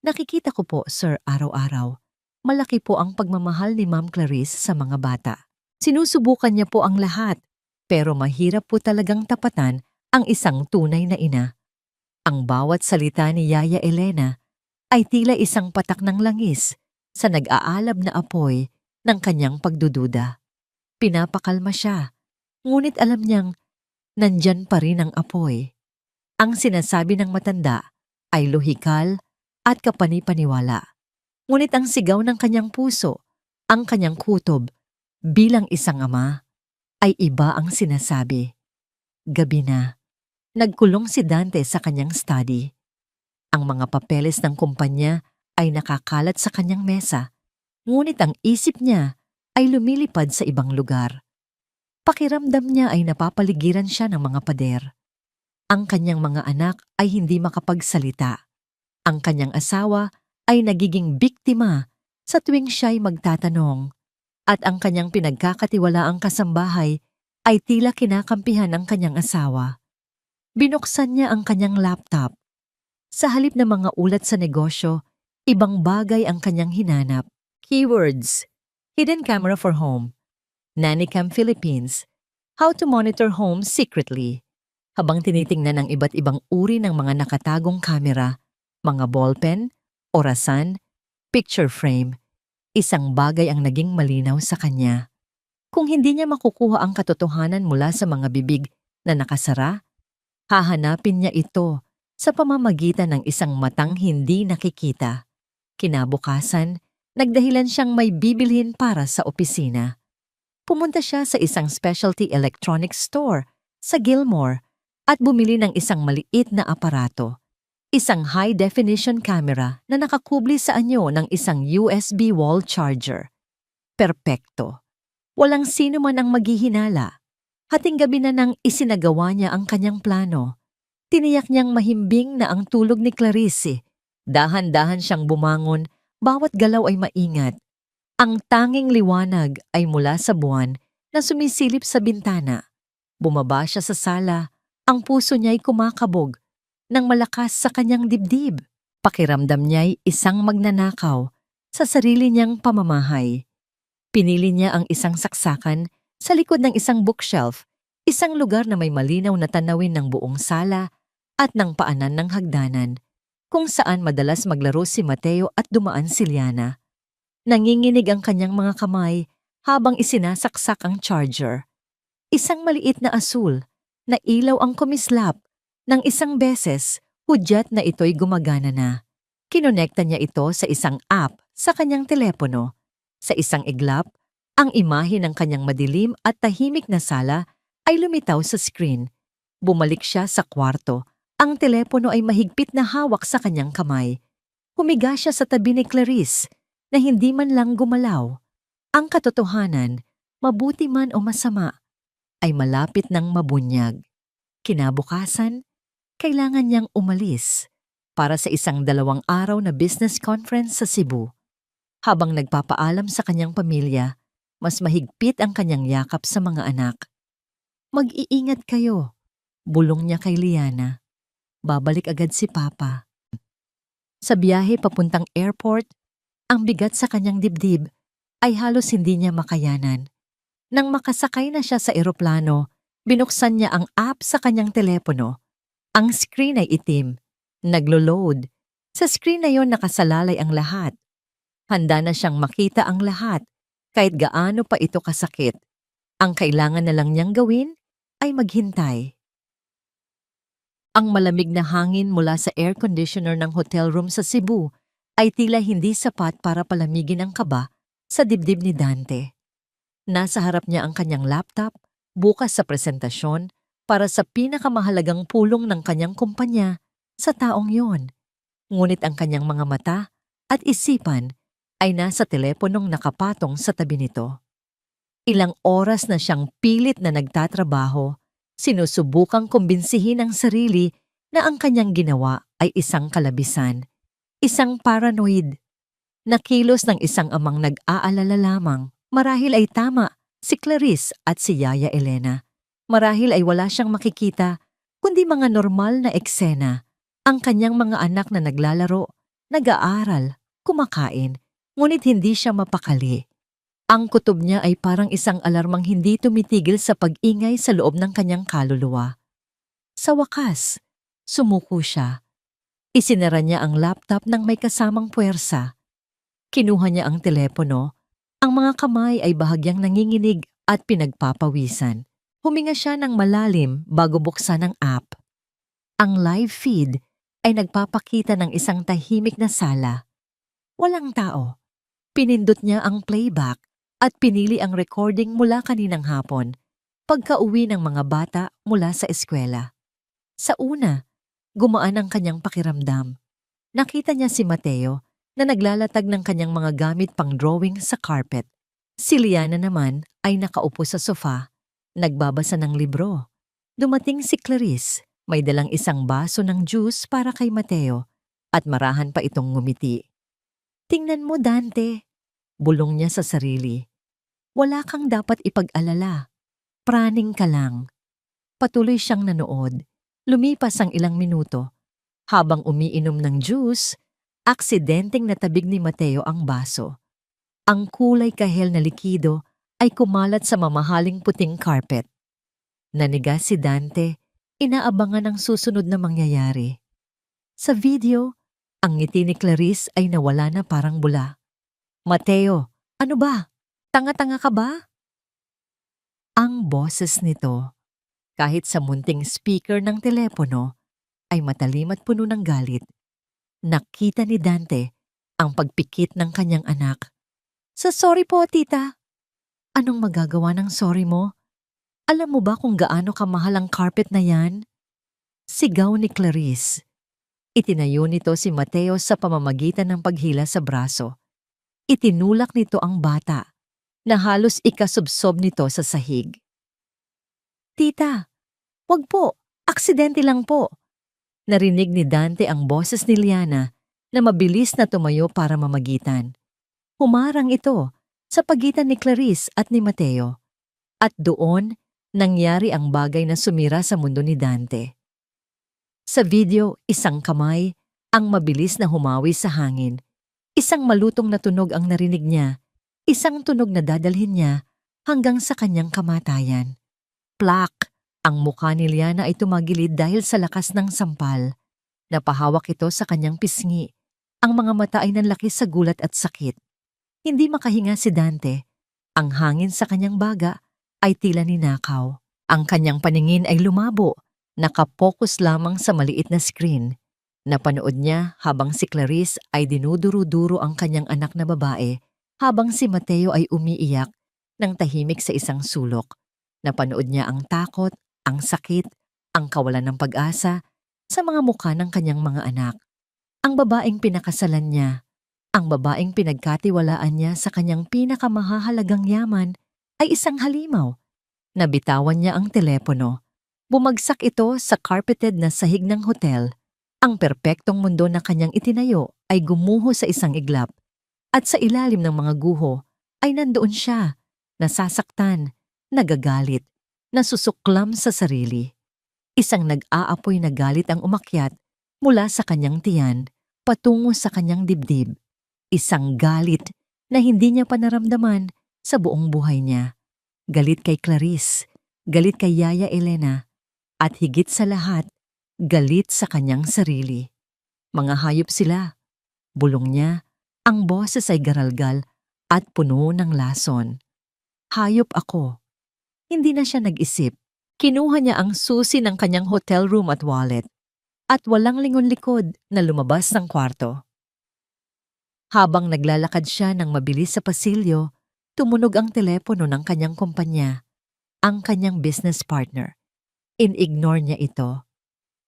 Nakikita ko po, sir, araw-araw. Malaki po ang pagmamahal ni Ma'am Clarice sa mga bata. Sinusubukan niya po ang lahat, pero mahirap po talagang tapatan ang isang tunay na ina. Ang bawat salita ni Yaya Elena ay tila isang patak ng langis sa nag-aalab na apoy ng kanyang pagdududa. Pinapakalma siya, ngunit alam niyang nandyan pa rin ang apoy. Ang sinasabi ng matanda ay lohikal at kapani-paniwala. Ngunit ang sigaw ng kanyang puso, ang kanyang kutob, bilang isang ama, ay iba ang sinasabi. Gabi na. Nagkulong si Dante sa kanyang study. Ang mga papeles ng kumpanya ay nakakalat sa kanyang mesa, ngunit ang isip niya ay lumilipad sa ibang lugar. Pakiramdam niya ay napapaligiran siya ng mga pader. Ang kanyang mga anak ay hindi makapagsalita. Ang kanyang asawa ay nagiging biktima sa tuwing siya'y magtatanong. At ang kanyang pinagkakatiwalaang kasambahay ay tila kinakampihan ng kanyang asawa. Binuksan niya ang kanyang laptop. Sa halip na mga ulat sa negosyo, ibang bagay ang kanyang hinanap. Keywords: Hidden Camera for Home, Nannycam Philippines, How to Monitor Homes Secretly. Habang tinitingnan ang iba't ibang uri ng mga nakatagong kamera, mga ballpen, orasan, picture frame, isang bagay ang naging malinaw sa kanya. Kung hindi niya makukuha ang katotohanan mula sa mga bibig na nakasara, hahanapin niya ito sa pamamagitan ng isang matang hindi nakikita. Kinabukasan, nagdahilan siyang may bibilhin para sa opisina. Pumunta siya sa isang specialty electronics store sa Gilmore at bumili ng isang maliit na aparato. Isang high-definition camera na nakakubli sa anyo ng isang USB wall charger. Perpekto. Walang sino man ang maghihinala. Hating gabi na nang isinagawa niya ang kanyang plano. Tiniyak niyang mahimbing na ang tulog ni Clarice. Dahan-dahan siyang bumangon, bawat galaw ay maingat. Ang tanging liwanag ay mula sa buwan na sumisilip sa bintana. Bumaba siya sa sala, ang puso niya'y kumakabog ng malakas sa kanyang dibdib. Pakiramdam niya'y isang magnanakaw sa sarili niyang pamamahay. Pinili niya ang isang saksakan sa likod ng isang bookshelf, isang lugar na may malinaw na tanawin ng buong sala at ng paanan ng hagdanan, kung saan madalas maglaro si Mateo at dumaan si Liana. Nanginginig ang kanyang mga kamay habang isinasaksak ang charger. Isang maliit na asul na ilaw ang kumislap ng isang beses, hudyat na ito'y gumagana na. Kinonekta niya ito sa isang app sa kanyang telepono. Sa isang iglap, ang imahe ng kanyang madilim at tahimik na sala ay lumitaw sa screen. Bumalik siya sa kwarto. Ang telepono ay mahigpit na hawak sa kanyang kamay. Humiga siya sa tabi ni Clarice na hindi man lang gumalaw. Ang katotohanan, mabuti man o masama, ay malapit ng mabunyag. Kinabukasan, kailangan niyang umalis para sa isang 2 araw na business conference sa Cebu. Habang nagpapaalam sa kanyang pamilya, mas mahigpit ang kanyang yakap sa mga anak. Mag-iingat kayo, bulong niya kay Liana. Babalik agad si Papa. Sa biyahe papuntang airport, ang bigat sa kanyang dibdib ay halos hindi niya makayanan. Nang makasakay na siya sa eroplano, binuksan niya ang app sa kanyang telepono. Ang screen ay itim, naglo-load. Sa screen na yon nakasalalay ang lahat. Handa na siyang makita ang lahat, kahit gaano pa ito kasakit. Ang kailangan na lang niyang gawin ay maghintay. Ang malamig na hangin mula sa air conditioner ng hotel room sa Cebu ay tila hindi sapat para palamigin ang kaba sa dibdib ni Dante. Nasa harap niya ang kanyang laptop, bukas sa presentasyon, para sa pinakamahalagang pulong ng kanyang kumpanya sa taong yon. Ngunit ang kanyang mga mata at isipan ay nasa teleponong nakapatong sa tabi nito. Ilang oras na siyang pilit na nagtatrabaho, sinusubukang kumbinsihin ang sarili na ang kanyang ginawa ay isang kalabisan, isang paranoid, na kilos ng isang amang nag-aalala lamang. Marahil ay tama si Clarice at si Yaya Elena. Marahil ay wala siyang makikita, kundi mga normal na eksena. Ang kanyang mga anak na naglalaro, nag-aaral, kumakain, ngunit hindi siya mapakali. Ang kutob niya ay parang isang alarmang hindi tumitigil sa pag-ingay sa loob ng kanyang kaluluwa. Sa wakas, sumuko siya. Isinara niya ang laptop ng may kasamang puwersa. Kinuha niya ang telepono. Ang mga kamay ay bahagyang nanginginig at pinagpapawisan. Huminga siya ng malalim bago buksan ang app. Ang live feed ay nagpapakita ng isang tahimik na sala. Walang tao. Pinindot niya ang playback at pinili ang recording mula kaninang hapon, pagka-uwi ng mga bata mula sa eskwela. Sa una, gumaan ang kanyang pakiramdam. Nakita niya si Mateo na naglalatag ng kanyang mga gamit pang drawing sa carpet. Si Liana naman ay nakaupo sa sofa, nagbabasa ng libro. Dumating si Clarice, may dalang isang baso ng juice para kay Mateo at marahan pa itong ngumiti. "Tingnan mo, Dante," bulong niya sa sarili. "Wala kang dapat ipag-alala. Praning ka lang." Patuloy siyang nanood. Lumipas ang ilang minuto. Habang umiinom ng juice, aksidenteng natabig ni Mateo ang baso. Ang kulay kahel na likido ay kumalat sa mamahaling puting carpet. Naniga si Dante, inaabangan ang susunod na mangyayari. Sa video, ang ngiti ni Clarice ay nawala na parang bula. "Mateo, ano ba? Tanga-tanga ka ba?" Ang boses nito, kahit sa munting speaker ng telepono, ay matalim at puno ng galit. Nakita ni Dante ang pagpikit ng kanyang anak. Sorry po, tita." "Anong magagawa ng sorry mo? Alam mo ba kung gaano kamahal ang carpet na yan?" Sigaw ni Clarice. Itinayo nito si Mateo sa pamamagitan ng paghila sa braso. Itinulak nito ang bata na halos ikasubsob nito sa sahig. "Tita, wag po, aksidente lang po." Narinig ni Dante ang boses ni Liana na mabilis na tumayo para mamagitan. Humarang ito sa pagitan ni Clarice at ni Mateo. At doon, nangyari ang bagay na sumira sa mundo ni Dante. Sa video, isang kamay ang mabilis na humawi sa hangin. Isang malutong na tunog ang narinig niya, isang tunog na dadalhin niya hanggang sa kanyang kamatayan. Plak! Ang mukha ni Liana ay tumagilid dahil sa lakas ng sampal. Napahawak ito sa kanyang pisngi. Ang mga mata ay nanlaki sa gulat at sakit. Hindi makahinga si Dante. Ang hangin sa kanyang baga ay tila ninakaw. Ang kanyang paningin ay lumabo, nakapokus lamang sa maliit na screen. Napanood niya habang si Clarice ay dinuduro-duro ang kanyang anak na babae, habang si Mateo ay umiiyak ng tahimik sa isang sulok. Napanood niya ang takot, ang sakit, ang kawalan ng pag-asa sa mga mukha ng kanyang mga anak. Ang babaeng pinakasalan niya, ang babaeng pinagkatiwalaan niya sa kanyang pinakamahahalagang yaman ay isang halimaw. Nabitawan niya ang telepono. Bumagsak ito sa carpeted na sahig ng hotel. Ang perpektong mundo na kanyang itinayo ay gumuho sa isang iglap. At sa ilalim ng mga guho ay nandoon siya, nasasaktan, nagagalit, nasusuklam sa sarili. Isang nag-aapoy na galit ang umakyat mula sa kanyang tiyan patungo sa kanyang dibdib. Isang galit na hindi niya pa naramdaman sa buong buhay niya. Galit kay Clarice, galit kay Yaya Elena, at higit sa lahat, galit sa kanyang sarili. Mga hayop sila. Bulong niya, ang boses ay garalgal at puno ng lason. "Hayop ako." Hindi na siya nag-isip. Kinuha niya ang susi ng kanyang hotel room at wallet. At walang lingon-likod na lumabas ng kwarto. Habang naglalakad siya ng mabilis sa pasilyo, Tumunog ang telepono ng kanyang kumpanya, ang kanyang business partner. In-ignore niya ito.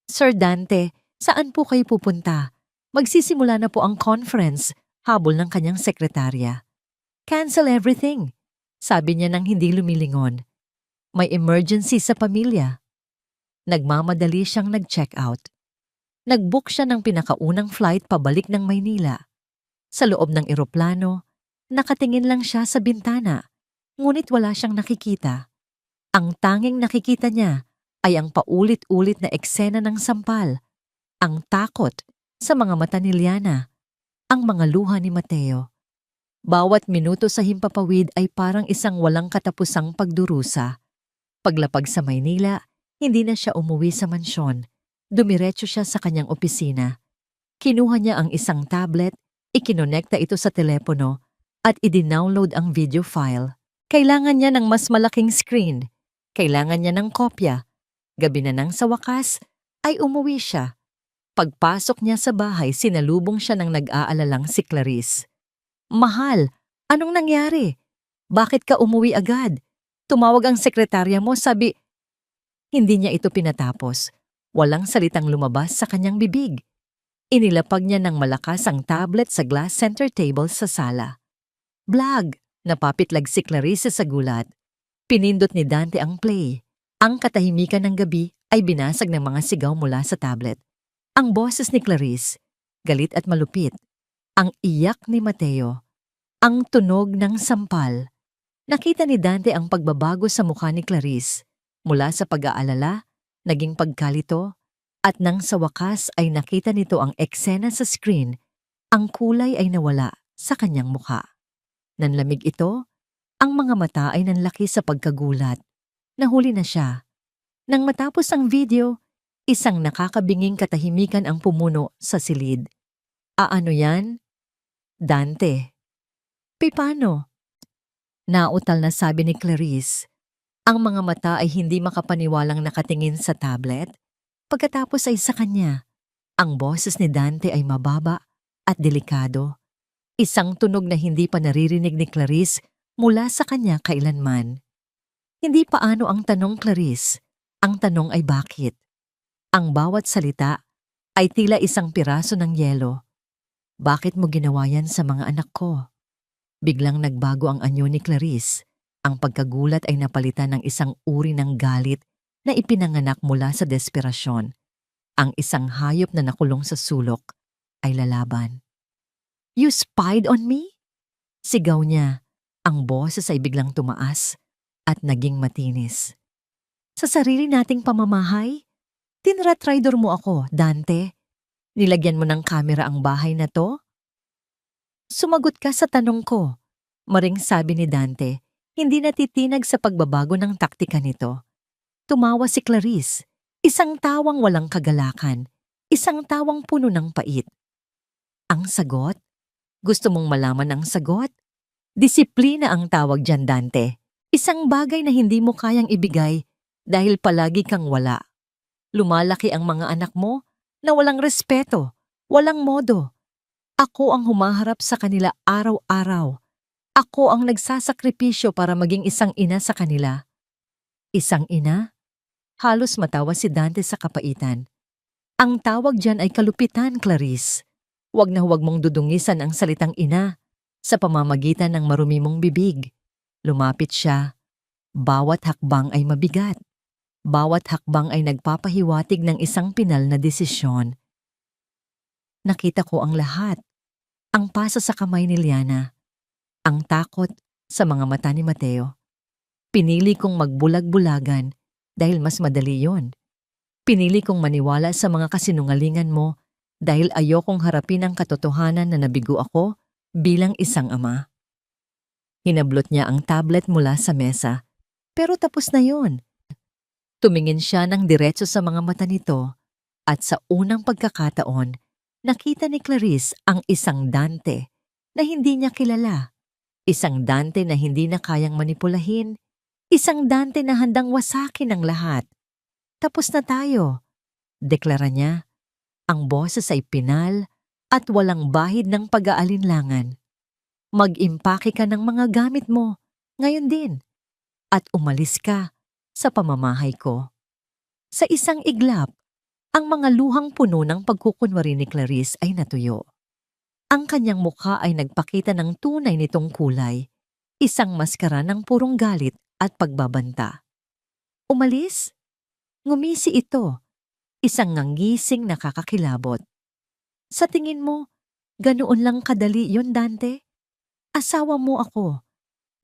Sir Dante, saan po kayo pupunta? Magsisimula na po ang conference, habol ng kanyang sekretarya. Cancel everything, sabi niya nang hindi lumilingon. May emergency sa pamilya. Nagmamadali siyang nag-check out. Nag-book siya ng pinakaunang flight pabalik ng Maynila. Sa loob ng eroplano, nakatingin lang siya sa bintana, ngunit wala siyang nakikita. Ang tanging nakikita niya ay ang paulit-ulit na eksena ng sampal, ang takot sa mga mata ni Liana, ang mga luha ni Mateo. Bawat minuto sa himpapawid ay parang isang walang katapusang pagdurusa. Paglapag sa Maynila, hindi na siya umuwi sa mansyon. Dumiretso siya sa kanyang opisina. Kinuha niya ang isang tablet, ikinonekta ito sa telepono, at i-download ang video file. Kailangan niya ng mas malaking screen. Kailangan niya ng kopya. Gabi na nang sa wakas, ay umuwi siya. Pagpasok niya sa bahay, sinalubong siya ng nag-aalalang si Clarice. Mahal, anong nangyari? Bakit ka umuwi agad? Tumawag ang sekretarya mo, sabi... Hindi niya ito pinatapos. Walang salitang lumabas sa kanyang bibig. Inilapag niya ng malakas ang tablet sa glass center table sa sala. Blag! Napapitlag si Clarice sa gulat. Pinindot ni Dante ang play. Ang katahimikan ng gabi ay binasag ng mga sigaw mula sa tablet. Ang boses ni Clarice, galit at malupit. Ang iyak ni Mateo. Ang tunog ng sampal. Nakita ni Dante ang pagbabago sa mukha ni Clarice. Mula sa pag-aalala, naging pagkalito, at nang sa wakas ay nakita nito ang eksena sa screen, ang kulay ay nawala sa kanyang mukha. Nanlamig ito, ang mga mata ay nanlaki sa pagkagulat. Nahuli na siya. Nang matapos ang video, isang nakakabinging katahimikan ang pumuno sa silid. Ano yan? Dante. Paano? Nautal na sabi ni Clarice. Ang mga mata ay hindi makapaniwalang nakatingin sa tablet. Pagkatapos ay sa kanya. Ang boses ni Dante ay mababa at delikado. Isang tunog na hindi pa naririnig ni Clarice mula sa kanya kailanman. Hindi paano ang tanong, Clarice. Ang tanong ay bakit. Ang bawat salita ay tila isang piraso ng yelo. Bakit mo ginawa yan sa mga anak ko? Biglang nagbago ang anyo ni Clarice. Ang pagkagulat ay napalitan ng isang uri ng galit na ipinanganak mula sa desperasyon. Ang isang hayop na nakulong sa sulok ay lalaban. You spied on me? Sigaw niya. Ang boses ay biglang tumaas at naging matinis. Sa sarili nating pamamahay, tinratraidor mo ako, Dante. Nilagyan mo ng kamera ang bahay na to? Sumagot ka sa tanong ko. Maring sabi ni Dante, hindi natitinag sa pagbabago ng taktika nito. Tumawa si Clarice, isang tawang walang kagalakan, isang tawang puno ng pait. Ang sagot? Gusto mong malaman ang sagot? Disiplina ang tawag dyan, Dante. Isang bagay na hindi mo kayang ibigay dahil palagi kang wala. Lumalaki ang mga anak mo na walang respeto, walang modo. Ako ang humaharap sa kanila araw-araw. Ako ang nagsasakripisyo para maging isang ina sa kanila. Isang ina? Halos matawa si Dante sa kapaitan. Ang tawag dyan ay kalupitan, Clarice. Huwag na huwag mong dudungisan ang salitang ina sa pamamagitan ng marumi mong bibig. Lumapit siya. Bawat hakbang ay mabigat. Bawat hakbang ay nagpapahiwatig ng isang pinal na desisyon. Nakita ko ang lahat. Ang pasa sa kamay ni Liana. Ang takot sa mga mata ni Mateo. Pinili kong magbulag-bulagan dahil mas madali yon. Pinili kong maniwala sa mga kasinungalingan mo dahil ayokong harapin ang katotohanan na nabigo ako bilang isang ama. Hinablot niya ang tablet mula sa mesa, pero tapos na yon. Tumingin siya ng diretso sa mga mata nito at sa unang pagkakataon, nakita ni Clarice ang isang Dante na hindi niya kilala. Isang Dante na hindi na kayang manipulahin. Isang Dante na handang wasakin ang lahat. Tapos na tayo, deklara niya. Ang boses ay pinal at walang bahid ng pag-aalinlangan. Mag-impake ka ng mga gamit mo, ngayon din, at umalis ka sa pamamahay ko. Sa isang iglap, ang mga luhang puno ng pagkukunwari ni Clarice ay natuyo. Ang kanyang mukha ay nagpakita ng tunay nitong kulay, isang maskara ng purong galit at pagbabanta. Umalis? Ngumisi ito, isang ngangising nakakakilabot. Sa tingin mo, ganoon lang kadali yon, Dante? Asawa mo ako.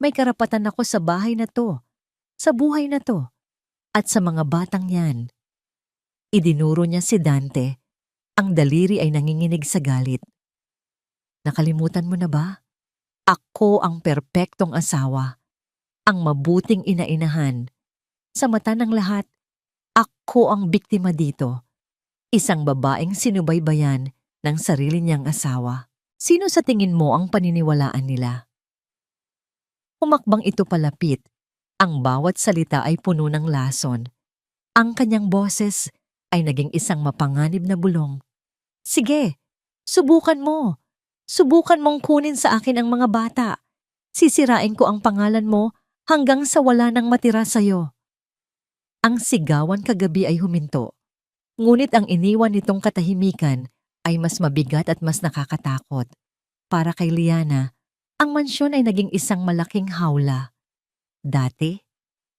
May karapatan ako sa bahay na to, sa buhay na to, at sa mga batang yan. Idinuro niya si Dante. Ang daliri ay nanginginig sa galit. Nakalimutan mo na ba? Ako ang perpektong asawa, ang mabuting ina-inahan. Sa mata ng lahat, ako ang biktima dito. Isang babaeng sinubaybayan ng sarili niyang asawa. Sino sa tingin mo ang paniniwalaan nila? Humakbang ito palapit. Ang bawat salita ay puno ng lason. Ang kanyang boses ay naging isang mapanganib na bulong. Sige, subukan mo. Subukan mong kunin sa akin ang mga bata. Sisirain ko ang pangalan mo hanggang sa wala nang matira sa'yo. Ang sigawan kagabi ay huminto. Ngunit ang iniwan nitong katahimikan ay mas mabigat at mas nakakatakot. Para kay Liana, ang mansyon ay naging isang malaking hawla. Dati,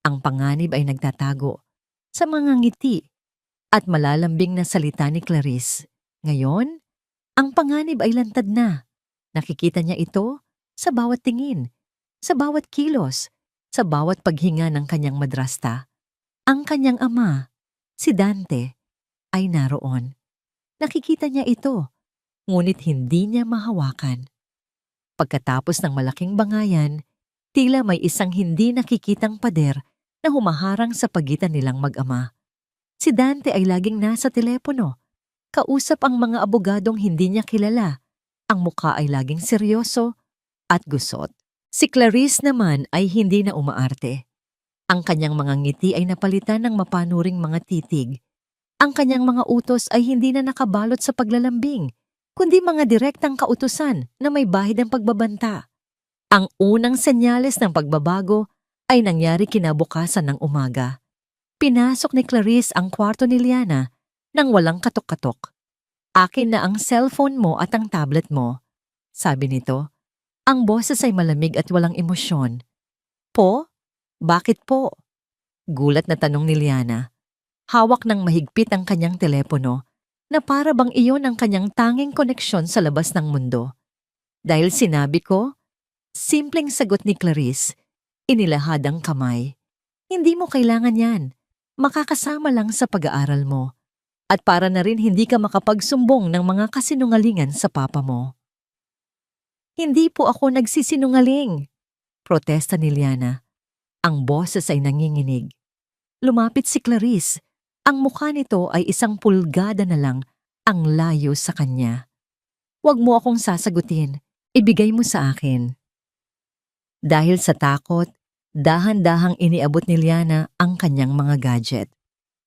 ang panganib ay nagtatago sa mga ngiti at malalambing na salita ni Clarice. Ngayon, ang panganib ay lantad na. Nakikita niya ito sa bawat tingin, sa bawat kilos, sa bawat paghinga ng kanyang madrasta. Ang kanyang ama, si Dante, ay naroon. Nakikita niya ito, ngunit hindi niya mahawakan. Pagkatapos ng malaking bangayan, tila may isang hindi nakikitang pader na humaharang sa pagitan nilang mag-ama. Si Dante ay laging nasa telepono. Kausap ang mga abogadong hindi niya kilala. Ang mukha ay laging seryoso at gusot. Si Clarice naman ay hindi na umaarte. Ang kanyang mga ngiti ay napalitan ng mapanuring mga titig. Ang kanyang mga utos ay hindi na nakabalot sa paglalambing, kundi mga direktang kautusan na may bahid ng pagbabanta. Ang unang senyales ng pagbabago ay nangyari kinabukasan ng umaga. Pinasok ni Clarice ang kwarto ni Liana nang walang katok-katok. Akin na ang cellphone mo at ang tablet mo, sabi nito. Ang boses ay malamig at walang emosyon. Po? Bakit po? Gulat na tanong ni Liana. Hawak ng mahigpit ang kanyang telepono na para bang iyon ang kanyang tanging koneksyon sa labas ng mundo. Dahil sinabi ko, simpleng sagot ni Clarice, inilahad ang kamay. Hindi mo kailangan yan. Makakasama lang sa pag-aaral mo. At para na rin hindi ka makapagsumbong ng mga kasinungalingan sa papa mo. Hindi po ako nagsisinungaling, protesta ni Liana. Ang boses ay nanginginig. Lumapit si Clarice. Ang mukha nito ay isang pulgada na lang ang layo sa kanya. Huwag mo akong sasagutin. Ibigay mo sa akin. Dahil sa takot, dahan-dahang iniabot ni Liana ang kanyang mga gadget.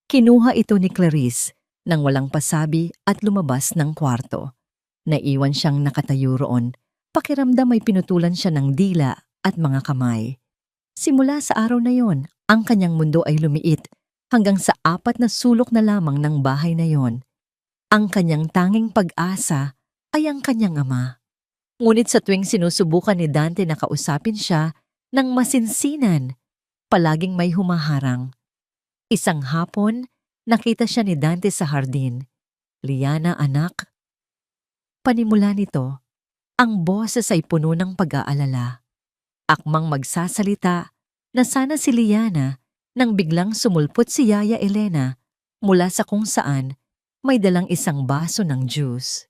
Kinuha ito ni Clarice nang walang pasabi at lumabas ng kwarto. Naiwan siyang nakatayo roon. Pakiramdam ay pinutulan siya ng dila at mga kamay. Simula sa araw na yon, ang kanyang mundo ay lumiit hanggang sa 4 na sulok na lamang ng bahay na yon. Ang kanyang tanging pag-asa ay ang kanyang ama. Ngunit sa tuwing sinusubukan ni Dante na kausapin siya ng masinsinan, palaging may humaharang. Isang hapon, nakita siya ni Dante sa hardin. Liana, anak. Panimula nito, ang boses ay puno ng pag-aalala. Akmang magsasalita na sana si Liana nang biglang sumulpot si Yaya Elena mula sa kung saan may dalang isang baso ng juice.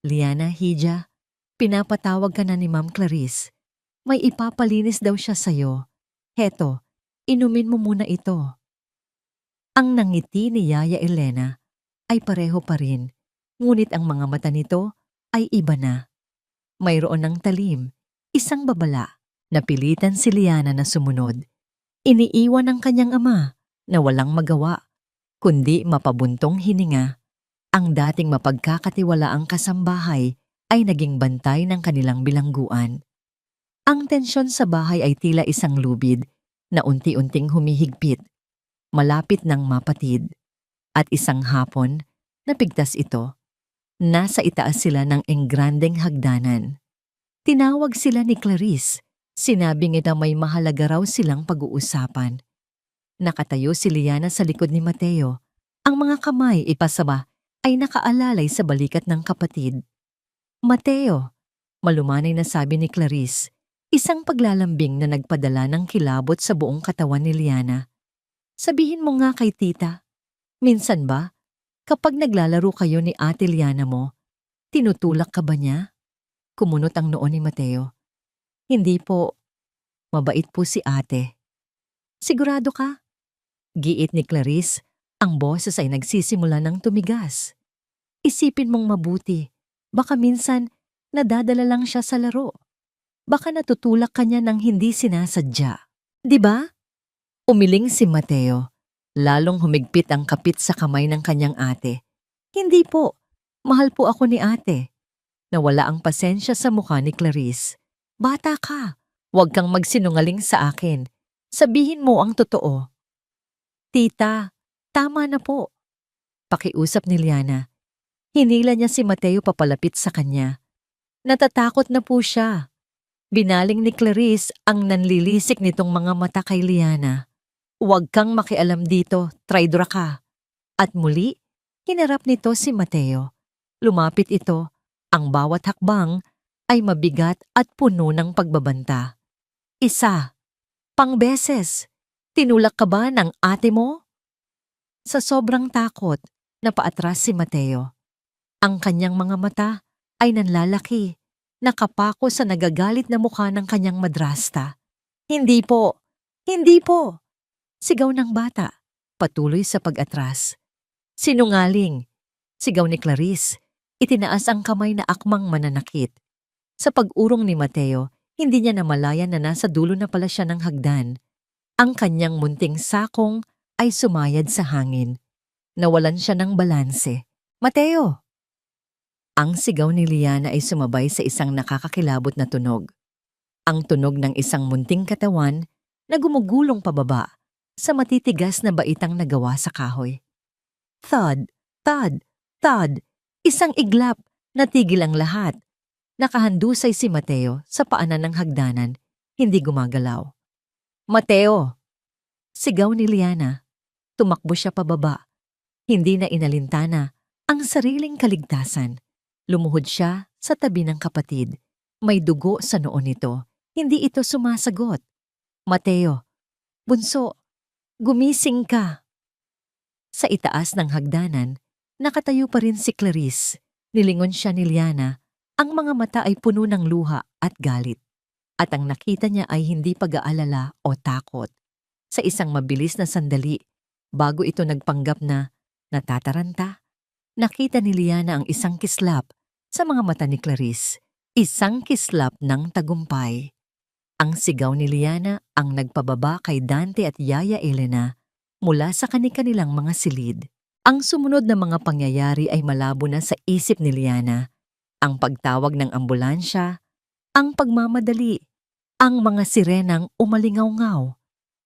Liana, Hija, pinapatawag ka na ni Ma'am Clarice. May ipapalinis daw siya sa'yo. Heto, inumin mo muna ito. Ang nangiti ni Yaya Elena ay pareho pa rin, ngunit ang mga mata nito ay iba na. Mayroon ng talim, isang babala, napilitan si Liana na sumunod. Iniiwan ng kanyang ama na walang magawa, kundi mapabuntong hininga. Ang dating mapagkakatiwalaang kasambahay ay naging bantay ng kanilang bilangguan. Ang tensyon sa bahay ay tila isang lubid na unti-unting humihigpit, malapit ng mapatid. At isang hapon, napigtas ito. Nasa itaas sila ng enggrandeng hagdanan. Tinawag sila ni Clarice. Sinabing ito may mahalaga raw silang pag-uusapan. Nakatayo si Liana sa likod ni Mateo. Ang mga kamay ipasaba ay nakaalalay sa balikat ng kapatid. Mateo, malumanay na sabi ni Clarice, isang paglalambing na nagpadala ng kilabot sa buong katawan ni Liana. Sabihin mo nga kay tita, minsan ba, kapag naglalaro kayo ni Ate Liana mo, tinutulak ka ba niya? Kumunot ang noo ni Mateo. Hindi po. Mabait po si ate. Sigurado ka? Giit ni Clarice, ang boses ay nagsisimula ng tumigas. Isipin mong mabuti, baka minsan nadadala lang siya sa laro. Baka natutulak ka niya ng hindi sinasadya. Di ba? Umiling si Mateo. Lalong humigpit ang kapit sa kamay ng kanyang ate. Hindi po. Mahal po ako ni ate. Nawala ang pasensya sa mukha ni Clarice. Bata ka. Huwag kang magsinungaling sa akin. Sabihin mo ang totoo. Tita, tama na po. Pakiusap ni Liana. Hinila niya si Mateo papalapit sa kanya. Natatakot na po siya. Binaling ni Clarice ang nanlilisik nitong mga mata kay Liana. Huwag kang makialam dito, traidora ka. At muli, hinarap nito si Mateo. Lumapit ito. Ang bawat hakbang ay mabigat at puno ng pagbabanta. Isa. Pangbeses. Tinulak ka ba ng ate mo? Sa sobrang takot, napaatras si Mateo. Ang kanyang mga mata ay nanlalaki, nakapako sa nagagalit na mukha ng kanyang madrasta. Hindi po. Hindi po. Sigaw ng bata, patuloy sa pag-atras. Sinungaling. Sigaw ni Clarice, itinaas ang kamay na akmang mananakit. Sa pag-urong ni Mateo, hindi niya namalayan na nasa dulo na pala siya ng hagdan. Ang kanyang munting sakong ay sumayad sa hangin. Nawalan siya ng balanse. Mateo! Ang sigaw ni Liana ay sumabay sa isang nakakakilabot na tunog. Ang tunog ng isang munting katawan na gumugulong pababa sa matitigas na baitang nagawa sa kahoy. Thud, thud, thud, isang iglap, natigil ang lahat. Nakahandusay si Mateo sa paanan ng hagdanan, hindi gumagalaw. Mateo! Sigaw ni Liana. Tumakbo siya pababa. Hindi na inalintana ang sariling kaligtasan. Lumuhod siya sa tabi ng kapatid. May dugo sa noo nito. Hindi ito sumasagot. Mateo! Bunso! Gumising ka! Sa itaas ng hagdanan, nakatayo pa rin si Clarice. Nilingon siya ni Liana. Ang mga mata ay puno ng luha at galit. At ang nakita niya ay hindi pag-aalala o takot. Sa isang mabilis na sandali, bago ito nagpanggap na natataranta, nakita ni Liana ang isang kislap sa mga mata ni Clarice. Isang kislap ng tagumpay. Ang sigaw ni Liana ang nagpababa kay Dante at Yaya Elena mula sa kani-kanilang mga silid. Ang sumunod na mga pangyayari ay malabo na sa isip ni Liana. Ang pagtawag ng ambulansya, ang pagmamadali, ang mga sirenang umalingaw-ngaw.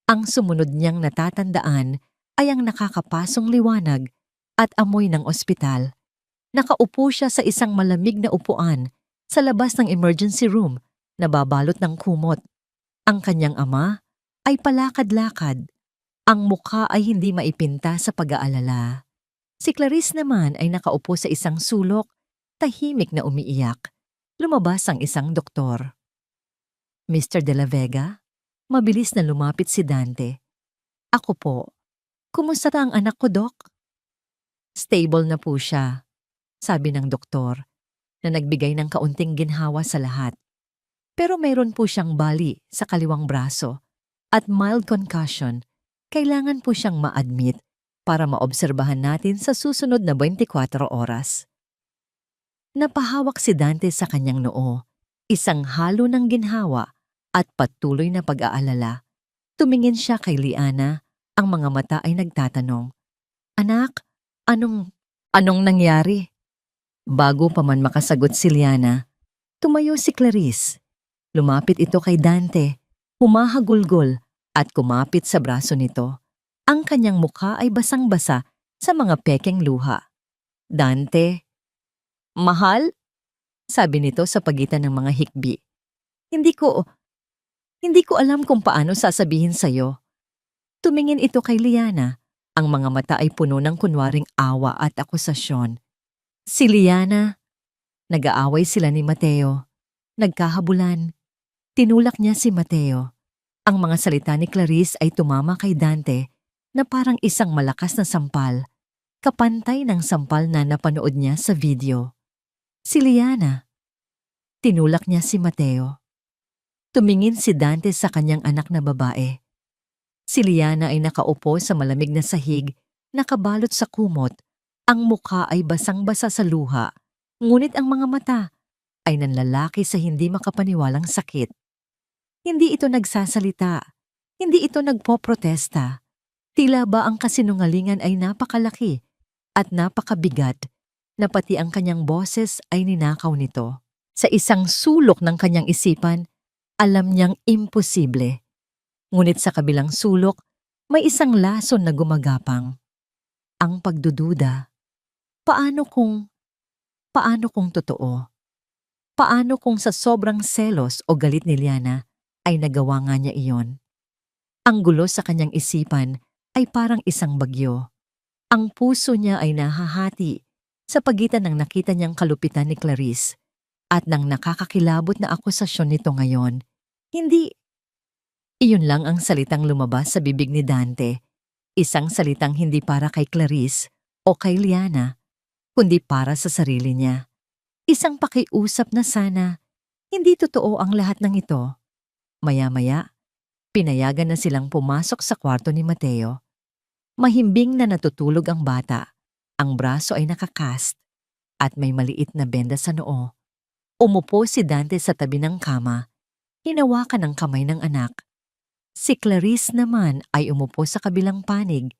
Ang sumunod niyang natatandaan ay ang nakakapasong liwanag at amoy ng ospital. Nakaupo siya sa isang malamig na upuan sa labas ng emergency room na babalot ng kumot. Ang kanyang ama ay palakad-lakad. Ang mukha ay hindi maipinta sa pag-aalala. Si Clarice naman ay nakaupo sa isang sulok, tahimik na umiiyak. Lumabas ang isang doktor. Mr. De La Vega, mabilis na lumapit si Dante. Ako po. Kumusta ang anak ko, Dok? Stable na po siya, sabi ng doktor, na nagbigay ng kaunting ginhawa sa lahat. Pero mayroon po siyang bali sa kaliwang braso at mild concussion. Kailangan po siyang ma-admit para maobserbahan natin sa susunod na 24 oras. Napahawak si Dante sa kanyang noo, isang halo ng ginhawa at patuloy na pag-aalala. Tumingin siya kay Liana, ang mga mata ay nagtatanong, Anak, anong nangyari? Bago pa man makasagot si Liana, tumayo si Clarice. Lumapit ito kay Dante, humahagulgol at kumapit sa braso nito. Ang kanyang mukha ay basang-basa sa mga pekeng luha. Dante, "Mahal?" sabi nito sa pagitan ng mga hikbi. Hindi ko, hindi ko alam kung paano sasabihin sa'yo." Tumingin ito kay Liana. Ang mga mata ay puno ng kunwaring awa at akusasyon. Si Liana, nag-aaway sila ni Mateo. Nagkahabulan. Tinulak niya si Mateo. Ang mga salita ni Clarice ay tumama kay Dante na parang isang malakas na sampal, kapantay ng sampal na napanood niya sa video. Si Liana, tinulak niya si Mateo. Tumingin si Dante sa kanyang anak na babae. Si Liana ay nakaupo sa malamig na sahig, nakabalot sa kumot. Ang mukha ay basang-basa sa luha, ngunit ang mga mata ay nanlalaki sa hindi makapaniwalang sakit. Hindi ito nagsasalita, hindi ito nagpoprotesta. Tila ba ang kasinungalingan ay napakalaki at napakabigat na pati ang kanyang boses ay ninakaw nito. Sa isang sulok ng kanyang isipan, alam niyang imposible. Ngunit sa kabilang sulok, may isang lason na gumagapang. Ang pagdududa. Paano kung totoo? Paano kung sa sobrang selos o galit ni Liana ay nagawa nga niya iyon? Ang gulo sa kanyang isipan ay parang isang bagyo. Ang puso niya ay nahahati sa pagitan ng nakita niyang kalupitan ni Clarice at ng nakakakilabot na akusasyon nito ngayon. Hindi. Iyon lang ang salitang lumabas sa bibig ni Dante. Isang salitang hindi para kay Clarice o kay Liana, kundi para sa sarili niya. Isang pakiusap na sana, hindi totoo ang lahat ng ito. Maya-maya, pinayagan na silang pumasok sa kwarto ni Mateo. Mahimbing na natutulog ang bata. Ang braso ay nakakast at may maliit na benda sa noo. Umupo si Dante sa tabi ng kama, hinawakan ang kamay ng anak. Si Clarice naman ay umupo sa kabilang panig.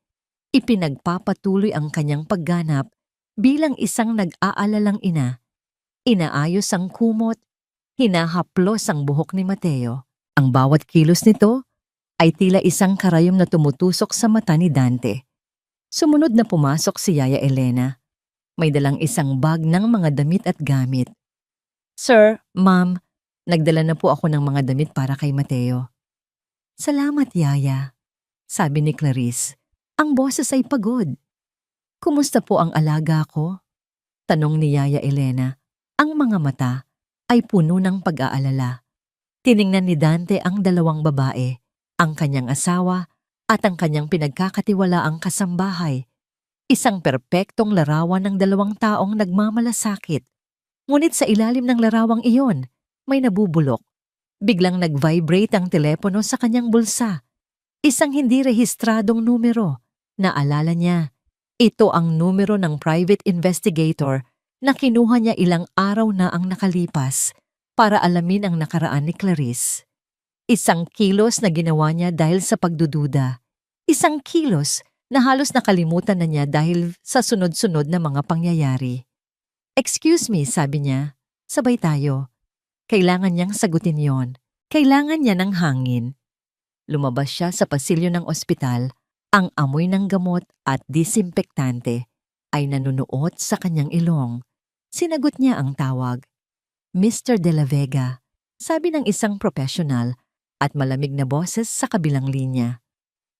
Ipinagpapatuloy ang kanyang pagganap bilang isang nag-aalalang ina. Inaayos ang kumot, hinahaplos ang buhok ni Mateo. Ang bawat kilos nito ay tila isang karayom na tumutusok sa mata ni Dante. Sumunod na pumasok si Yaya Elena. May dalang isang bag ng mga damit at gamit. "Sir, Ma'am, nagdala na po ako ng mga damit para kay Mateo." "Salamat, Yaya," sabi ni Clarice. Ang boses ay pagod. "Kumusta po ang alaga ko?" tanong ni Yaya Elena. Ang mga mata ay puno ng pag-aalala. Tiningnan ni Dante ang dalawang babae, ang kanyang asawa at ang kanyang pinagkakatiwalaang kasambahay. Isang perpektong larawan ng dalawang taong nagmamalasakit. Ngunit sa ilalim ng larawang iyon, may nabubulok. Biglang nag-vibrate ang telepono sa kanyang bulsa. Isang hindi rehistradong numero. Naalala niya, ito ang numero ng private investigator na kinuha niya ilang araw na ang nakalipas para alamin ang nakaraan ni Clarice. Isang kilos na ginawa niya dahil sa pagdududa. Isang kilos na halos nakalimutan na niya dahil sa sunod-sunod na mga pangyayari. "Excuse me," sabi niya. "Sabay tayo." Kailangan niyang sagutin yon. Kailangan niya ng hangin. Lumabas siya sa pasilyo ng ospital. Ang amoy ng gamot at disinfektante ay nanunuot sa kanyang ilong. Sinagot niya ang tawag. "Mr. De La Vega," sabi ng isang profesional at malamig na boses sa kabilang linya.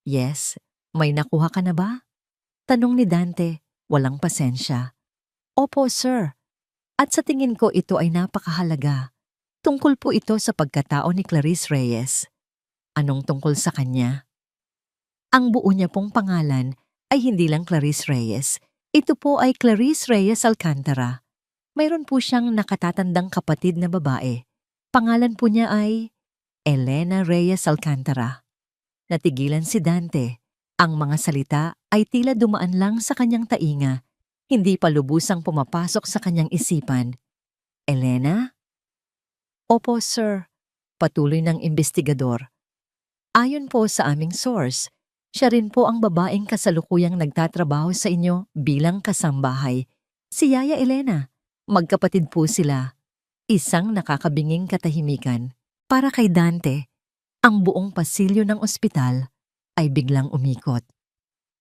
"Yes, may nakuha ka na ba?" tanong ni Dante, walang pasensya. "Opo, sir. At sa tingin ko ito ay napakahalaga. Tungkol po ito sa pagkatao ni Clarice Reyes." "Anong tungkol sa kanya?" Ang buo niya pong pangalan ay hindi lang Clarice Reyes. Ito po ay Clarice Reyes Alcantara. Mayroon po siyang nakatatandang kapatid na babae. Pangalan po niya ay Elena Reyes Alcantara. Natigilan si Dante. Ang mga salita ay tila dumaan lang sa kanyang tainga. Hindi pa lubusang pumapasok sa kanyang isipan. "Elena?" "Opo, sir," patuloy ng investigador. "Ayon po sa aming source, siya rin po ang babaeng kasalukuyang nagtatrabaho sa inyo bilang kasambahay, si Yaya Elena. Magkapatid po sila, isang nakakabinging katahimikan. Para kay Dante, ang buong pasilyo ng ospital ay biglang umikot.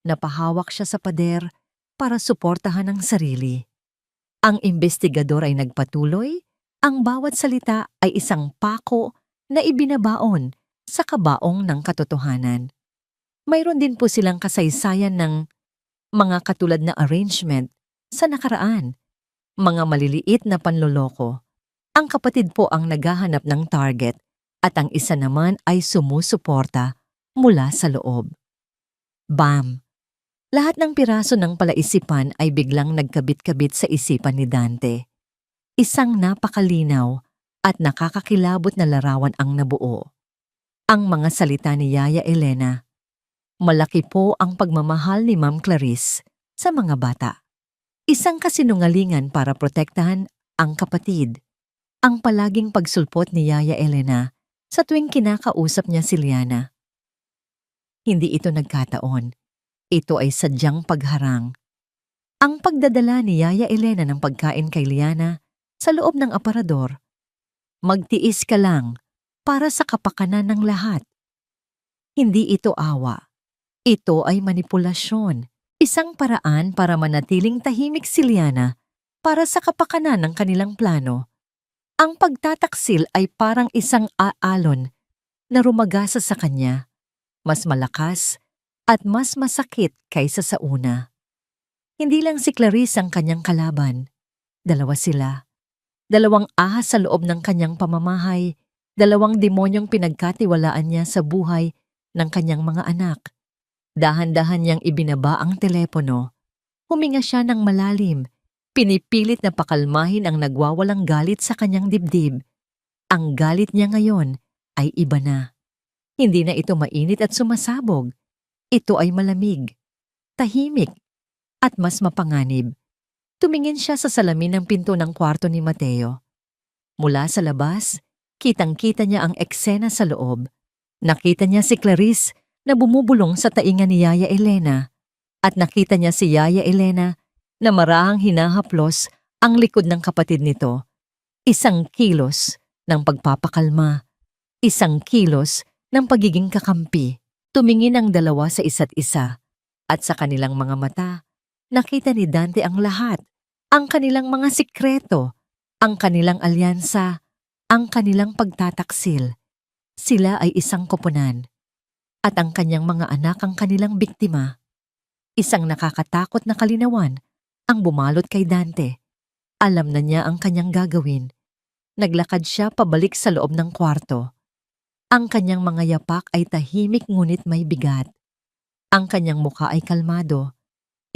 Napahawak siya sa pader para suportahan ang sarili. Ang investigador ay nagpatuloy, ang bawat salita ay isang pako na ibinabaon sa kabaong ng katotohanan. Mayroon din po silang kasaysayan ng mga katulad na arrangement sa nakaraan, mga maliliit na panloloko. Ang kapatid po ang naghahanap ng target at ang isa naman ay sumusuporta mula sa loob. Bam! Lahat ng piraso ng palaisipan ay biglang nagkabit-kabit sa isipan ni Dante. Isang napakalinaw at nakakakilabot na larawan ang nabuo. Ang mga salita ni Yaya Elena. Malaki po ang pagmamahal ni Ma'am Clarice sa mga bata. Isang kasinungalingan para protektahan ang kapatid. Ang palaging pagsulpot ni Yaya Elena sa tuwing kinakausap niya si Liana. Hindi ito nagkataon. Ito ay sadyang pagharang. Ang pagdadala ni Yaya Elena ng pagkain kay Liana sa loob ng aparador. Magtiis ka lang para sa kapakanan ng lahat. Hindi ito awa. Ito ay manipulasyon. Isang paraan para manatiling tahimik si Liana para sa kapakanan ng kanilang plano. Ang pagtataksil ay parang isang aalon na rumagasa sa kanya, mas malakas at mas masakit kaysa sa una. Hindi lang si Clarice ang kanyang kalaban. Dalawa sila. Dalawang ahas sa loob ng kanyang pamamahay, dalawang demonyong pinagkatiwalaan niya sa buhay ng kanyang mga anak. Dahan-dahan niyang ibinaba ang telepono. Huminga siya ng malalim, pinipilit na pakalmahin ang nagwawalang galit sa kanyang dibdib. Ang galit niya ngayon ay iba na. Hindi na ito mainit at sumasabog. Ito ay malamig, tahimik, at mas mapanganib. Tumingin siya sa salamin ng pinto ng kwarto ni Mateo. Mula sa labas, kitang-kita niya ang eksena sa loob. Nakita niya si Clarice na bumubulong sa tainga ni Yaya Elena at nakita niya si Yaya Elena na marahang hinahaplos ang likod ng kapatid nito. Isang kilos ng pagpapakalma, isang kilos ng pagiging kakampi. Tumingin ang dalawa sa isa't isa at sa kanilang mga mata, nakita ni Dante ang lahat, ang kanilang mga sikreto, ang kanilang alyansa, ang kanilang pagtataksil. Sila ay isang koponan at ang kanyang mga anak ang kanilang biktima. Isang nakakatakot na kalinawan ang bumalot kay Dante. Alam na niya ang kanyang gagawin. Naglakad siya pabalik sa loob ng kwarto. Ang kanyang mga yapak ay tahimik ngunit may bigat. Ang kanyang mukha ay kalmado.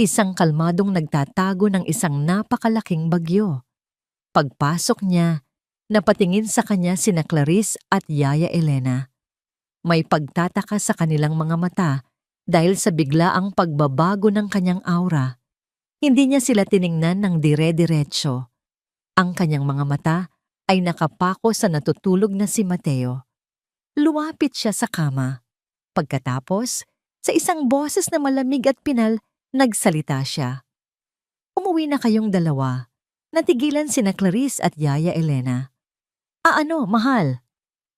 Isang kalmadong nagtatago ng isang napakalaking bagyo. Pagpasok niya, napatingin sa kanya sina Clarice at Yaya Elena. May pagtataka sa kanilang mga mata dahil sa biglaang pagbabago ng kanyang aura. Hindi niya sila tiningnan ng dire-diretso. Ang kanyang mga mata ay nakapako sa natutulog na si Mateo. Luwapit siya sa kama. Pagkatapos, sa isang boses na malamig at pinal, nagsalita siya. Umuwi na kayong dalawa. Natigilan sina Clarice at Yaya Elena. Ano, mahal?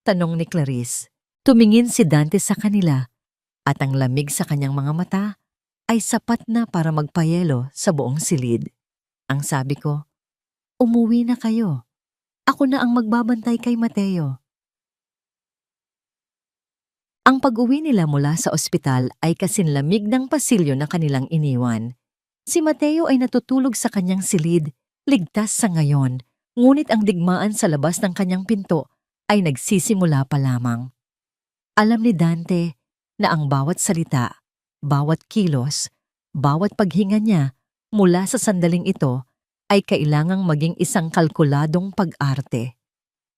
Tanong ni Clarice. Tumingin si Dante sa kanila at ang lamig sa kanyang mga mata ay sapat na para magpayelo sa buong silid. Ang sabi ko, umuwi na kayo. Ako na ang magbabantay kay Mateo. Ang pag-uwi nila mula sa ospital ay kasinlamig ng pasilyo na kanilang iniwan. Si Mateo ay natutulog sa kanyang silid, ligtas sa ngayon, ngunit ang digmaan sa labas ng kanyang pinto ay nagsisimula pa lamang. Alam ni Dante na ang bawat salita, bawat kilos, bawat paghinga niya mula sa sandaling ito ay kailangang maging isang kalkuladong pag-arte.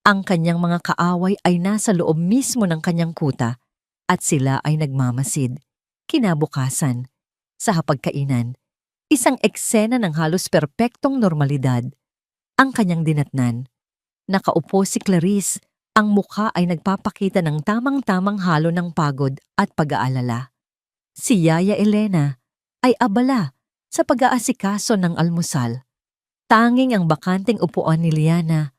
Ang kanyang mga kaaway ay nasa loob mismo ng kanyang kuta at sila ay nagmamasid. Kinabukasan, sa hapagkainan, isang eksena ng halos perpektong normalidad. Ang kanyang dinatnan. Nakaupo si Clarice, ang mukha ay nagpapakita ng tamang-tamang halo ng pagod at pag-aalala. Si Yaya Elena ay abala sa pag-aasikaso ng almusal. Tanging ang bakanteng upuan ni Liana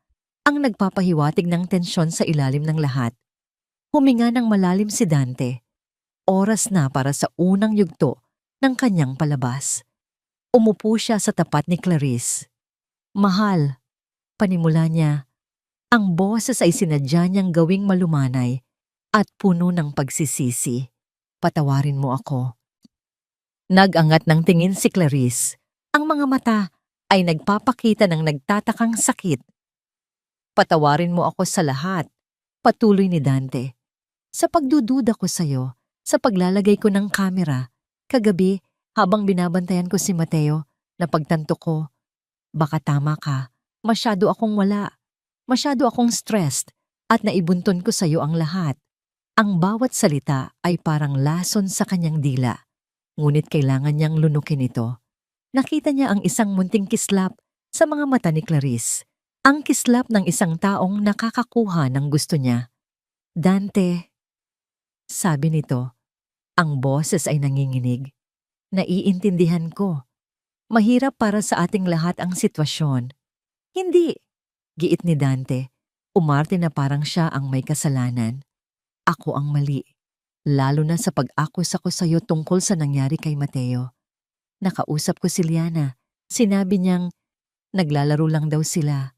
ang nagpapahiwatig ng tensyon sa ilalim ng lahat. Huminga ng malalim si Dante. Oras na para sa unang yugto ng kanyang palabas. Umupo siya sa tapat ni Clarice. Mahal, panimula niya. Ang boses ay sinadya niyang gawing malumanay at puno ng pagsisisi. Patawarin mo ako. Nag-angat ng tingin si Clarice. Ang mga mata ay nagpapakita ng nagtatakang sakit. Patawarin mo ako sa lahat, patuloy ni Dante. Sa pagdududa ko sa'yo, sa paglalagay ko ng kamera, kagabi habang binabantayan ko si Mateo, napagtanto ko, baka tama ka, masyado akong wala, masyado akong stressed at naibunton ko sa'yo ang lahat. Ang bawat salita ay parang lason sa kanyang dila, ngunit kailangan niyang lunukin ito. Nakita niya ang isang munting kislap sa mga mata ni Clarice. Ang kislap ng isang taong nakakakuha ng gusto niya. Dante, sabi nito, ang boses ay nanginginig. Naiintindihan ko. Mahirap para sa ating lahat ang sitwasyon. Hindi, giit ni Dante. Umarte na parang siya ang may kasalanan. Ako ang mali. Lalo na sa pag-akus ako sa'yo tungkol sa nangyari kay Mateo. Nakausap ko si Liana. Sinabi niyang naglalaro lang daw sila.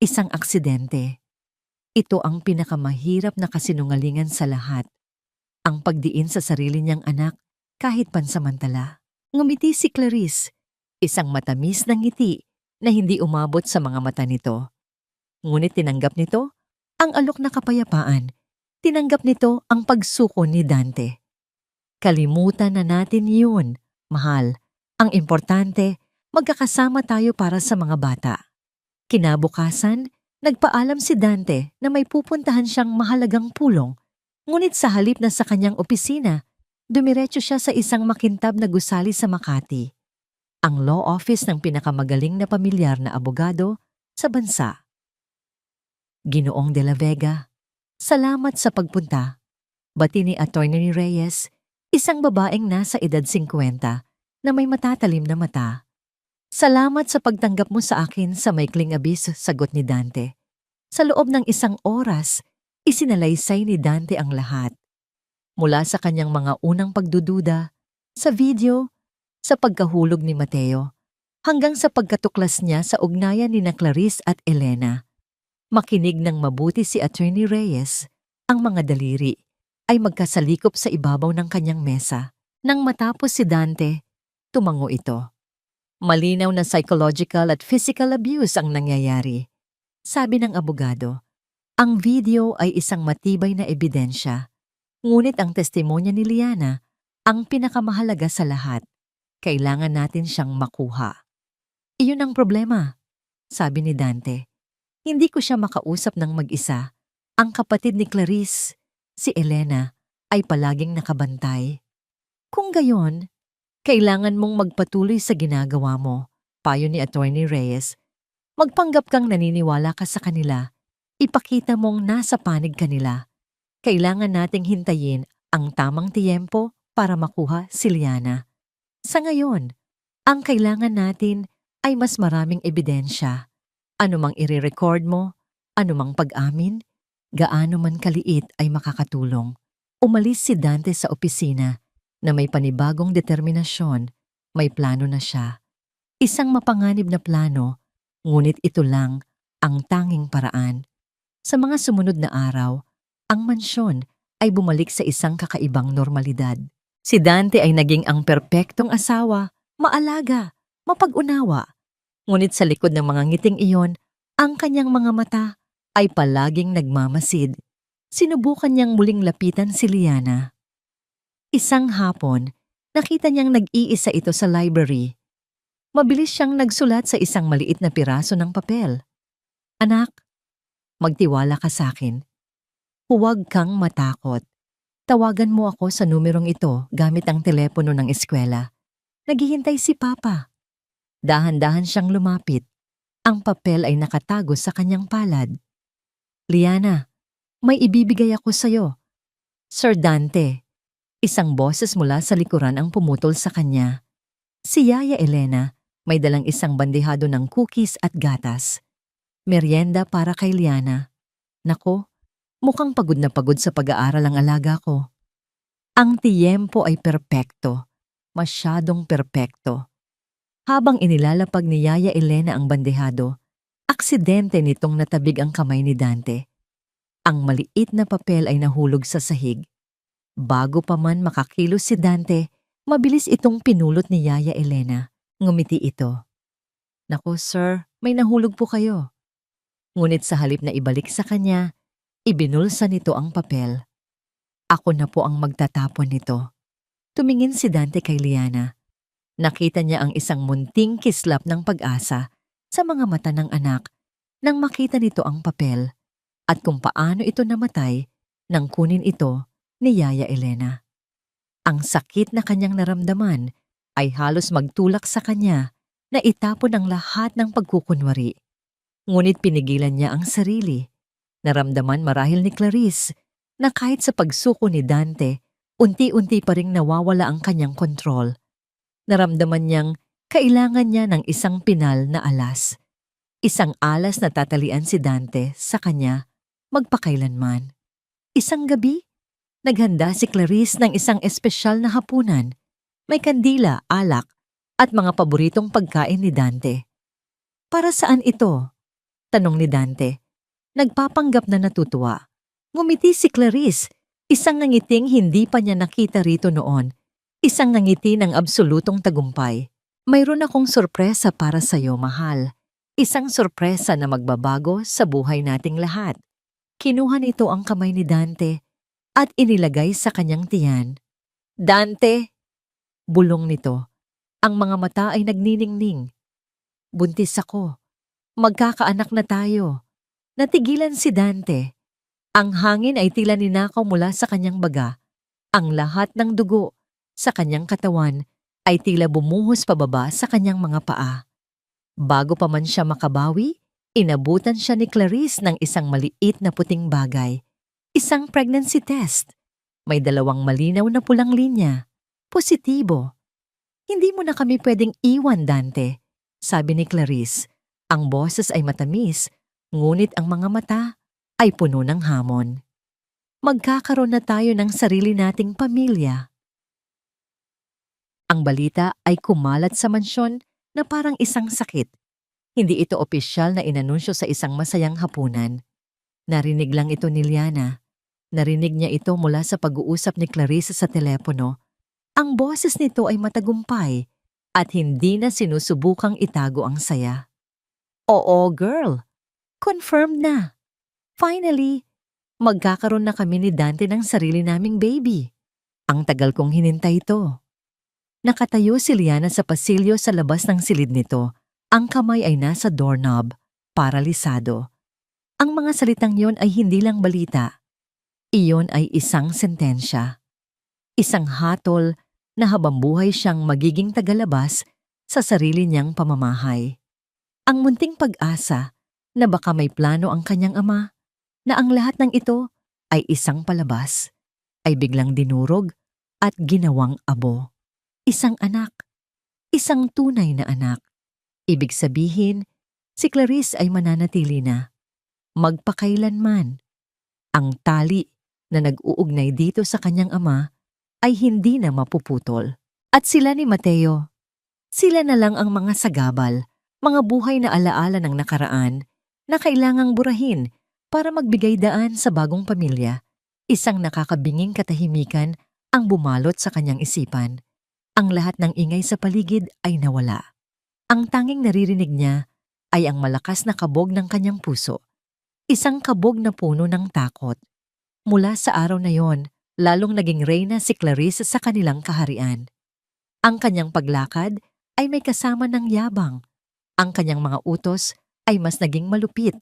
Isang aksidente. Ito ang pinakamahirap na kasinungalingan sa lahat. Ang pagdiin sa sarili niyang anak kahit pansamantala. Ngumiti si Clarice, isang matamis na ngiti na hindi umabot sa mga mata nito. Ngunit tinanggap nito ang alok na kapayapaan. Tinanggap nito ang pagsuko ni Dante. Kalimutan na natin yun, mahal. Ang importante, magkakasama tayo para sa mga bata. Kinabukasan, nagpaalam si Dante na may pupuntahan siyang mahalagang pulong. Ngunit sa halip na sa kanyang opisina, dumiretso siya sa isang makintab na gusali sa Makati, ang law office ng pinakamagaling na pamilyar na abogado sa bansa. Ginoong de la Vega, salamat sa pagpunta. Bati ni Attorney Reyes, isang babaeng nasa edad 50 na may matatalim na mata. Salamat sa pagtanggap mo sa akin sa maikling abis, sagot ni Dante. Sa loob ng isang oras, isinalaysay ni Dante ang lahat. Mula sa kanyang mga unang pagdududa, sa video, sa pagkahulog ni Mateo, hanggang sa pagkatuklas niya sa ugnayan ni na Clarice at Elena. Makinig ng mabuti si Attorney Reyes, ang mga daliri ay magkasalikop sa ibabaw ng kanyang mesa. Nang matapos si Dante, tumango ito. Malinaw na psychological at physical abuse ang nangyayari. Sabi ng abogado, ang video ay isang matibay na ebidensya. Ngunit ang testimonya ni Liana ang pinakamahalaga sa lahat. Kailangan natin siyang makuha. Iyon ang problema, sabi ni Dante. Hindi ko siya makausap ng mag-isa. Ang kapatid ni Clarice, si Elena, ay palaging nakabantay. Kung gayon, kailangan mong magpatuloy sa ginagawa mo, payo ni Attorney Reyes. Magpanggap kang naniniwala ka sa kanila. Ipakita mong nasa panig kanila. Kailangan nating hintayin ang tamang tiyempo para makuha si Liana. Sa ngayon, ang kailangan natin ay mas maraming ebidensya. Anumang i-record mo, anumang pag-amin, gaano man kaliit ay makakatulong. Umalis si Dante sa opisina na may panibagong determinasyon, may plano na siya. Isang mapanganib na plano, ngunit ito lang ang tanging paraan. Sa mga sumunod na araw, ang mansyon ay bumalik sa isang kakaibang normalidad. Si Dante ay naging ang perpektong asawa, maalaga, mapag-unawa. Ngunit sa likod ng mga ngiting iyon, ang kanyang mga mata ay palaging nagmamasid. Sinubukan niyang muling lapitan si Liana. Isang hapon, nakita niyang nag-iisa ito sa library. Mabilis siyang nagsulat sa isang maliit na piraso ng papel. Anak, magtiwala ka sa akin. Huwag kang matakot. Tawagan mo ako sa numerong ito gamit ang telepono ng eskwela. Naghihintay si Papa. Dahan-dahan siyang lumapit. Ang papel ay nakatago sa kanyang palad. Liana, may ibibigay ako sa'yo. Sir Dante. Isang boses mula sa likuran ang pumutol sa kanya. Si Yaya Elena, May dalang isang bandehado ng cookies at gatas. Merienda para kay Liana. Nako, mukhang pagod na pagod sa pag-aaral ang alaga ko. Ang tiyempo ay perpekto. Masyadong perpekto. Habang inilalapag ni Yaya Elena ang bandehado, aksidente nitong natabig ang kamay ni Dante. Ang maliit na papel ay nahulog sa sahig. Bago pa man makakilos si Dante, mabilis itong pinulot ni Yaya Elena. Ngumiti ito. Naku sir, may nahulog po kayo. Ngunit sa halip na ibalik sa kanya, ibinulsa nito ang papel. Ako na po ang magtatapon nito. Tumingin si Dante kay Liana. Nakita niya ang isang munting kislap ng pag-asa sa mga mata ng anak nang makita nito ang papel at kung paano ito namatay nang kunin ito ni Yaya Elena. Ang sakit na kanyang naramdaman ay halos magtulak sa kanya na itapon ang lahat ng pagkukunwari. Ngunit pinigilan niya ang sarili. Naramdaman marahil ni Clarice na kahit sa pagsuko ni Dante, unti-unti pa ring nawawala ang kanyang kontrol. Naramdaman niyang kailangan niya ng isang pinal na alas. Isang alas na tatalian si Dante sa kanya magpakailanman. Isang gabi, naghanda si Clarice ng isang espesyal na hapunan. May kandila, alak, at mga paboritong pagkain ni Dante. Para saan ito? Tanong ni Dante. Nagpapanggap na natutuwa. Ngumiti si Clarice, isang nangiting hindi pa niya nakita rito noon. Isang ngiti ng absolutong tagumpay. Mayroon akong sorpresa para sa iyo, mahal. Isang sorpresa na magbabago sa buhay nating lahat. Kinuha nito ang kamay ni Dante at inilagay sa kanyang tiyan. Dante! Bulong nito. Ang mga mata ay nagniningning. Buntis ako. Magkakaanak na tayo. Natigilan si Dante. Ang hangin ay tila ninakaw mula sa kanyang baga. Ang lahat ng dugo sa kanyang katawan ay tila bumuhos pababa sa kanyang mga paa. Bago pa man siya makabawi, inabutan siya ni Clarice ng isang maliit na puting bagay. Isang pregnancy test. May 2 malinaw na pulang linya. Positibo. Hindi mo na kami pwedeng iwan, Dante, sabi ni Clarice. Ang boses ay matamis, ngunit ang mga mata ay puno ng hamon. Magkakaroon na tayo ng sarili nating pamilya. Ang balita ay kumalat sa mansyon na parang isang sakit. Hindi ito opisyal na inanunsyo sa isang masayang hapunan. Narinig lang ito ni Liana. Narinig niya ito mula sa pag-uusap ni Clarice sa telepono. Ang boses nito ay matagumpay at hindi na sinusubukang itago ang saya. Oo, girl. Confirmed na. Finally, magkakaroon na kami ni Dante ng sarili naming baby. Ang tagal kong hinintay ito. Nakatayo si Liana sa pasilyo sa labas ng silid nito. Ang kamay ay nasa doorknob, paralisado. Ang mga salitang yon ay hindi lang balita. Iyon ay isang sentensya. Isang hatol na habambuhay siyang magiging tagalabas sa sarili niyang pamamahay. Ang munting pag-asa na baka may plano ang kanyang ama, na ang lahat ng ito ay isang palabas, ay biglang dinurog at ginawang abo. Isang anak, isang tunay na anak. Ibig sabihin, si Clarice ay mananatili na. Magpakailanman. Ang tali na nag-uugnay dito sa kanyang ama ay hindi na mapuputol. At sila ni Mateo, sila na lang ang mga sagabal, mga buhay na alaala ng nakaraan na kailangang burahin para magbigay daan sa bagong pamilya. Isang nakakabinging katahimikan ang bumalot sa kanyang isipan. Ang lahat ng ingay sa paligid ay nawala. Ang tanging naririnig niya ay ang malakas na kabog ng kanyang puso. Isang kabog na puno ng takot. Mula sa araw na yon, lalong naging reyna si Clarice sa kanilang kaharian. Ang kanyang paglakad ay may kasama ng yabang. Ang kanyang mga utos ay mas naging malupit.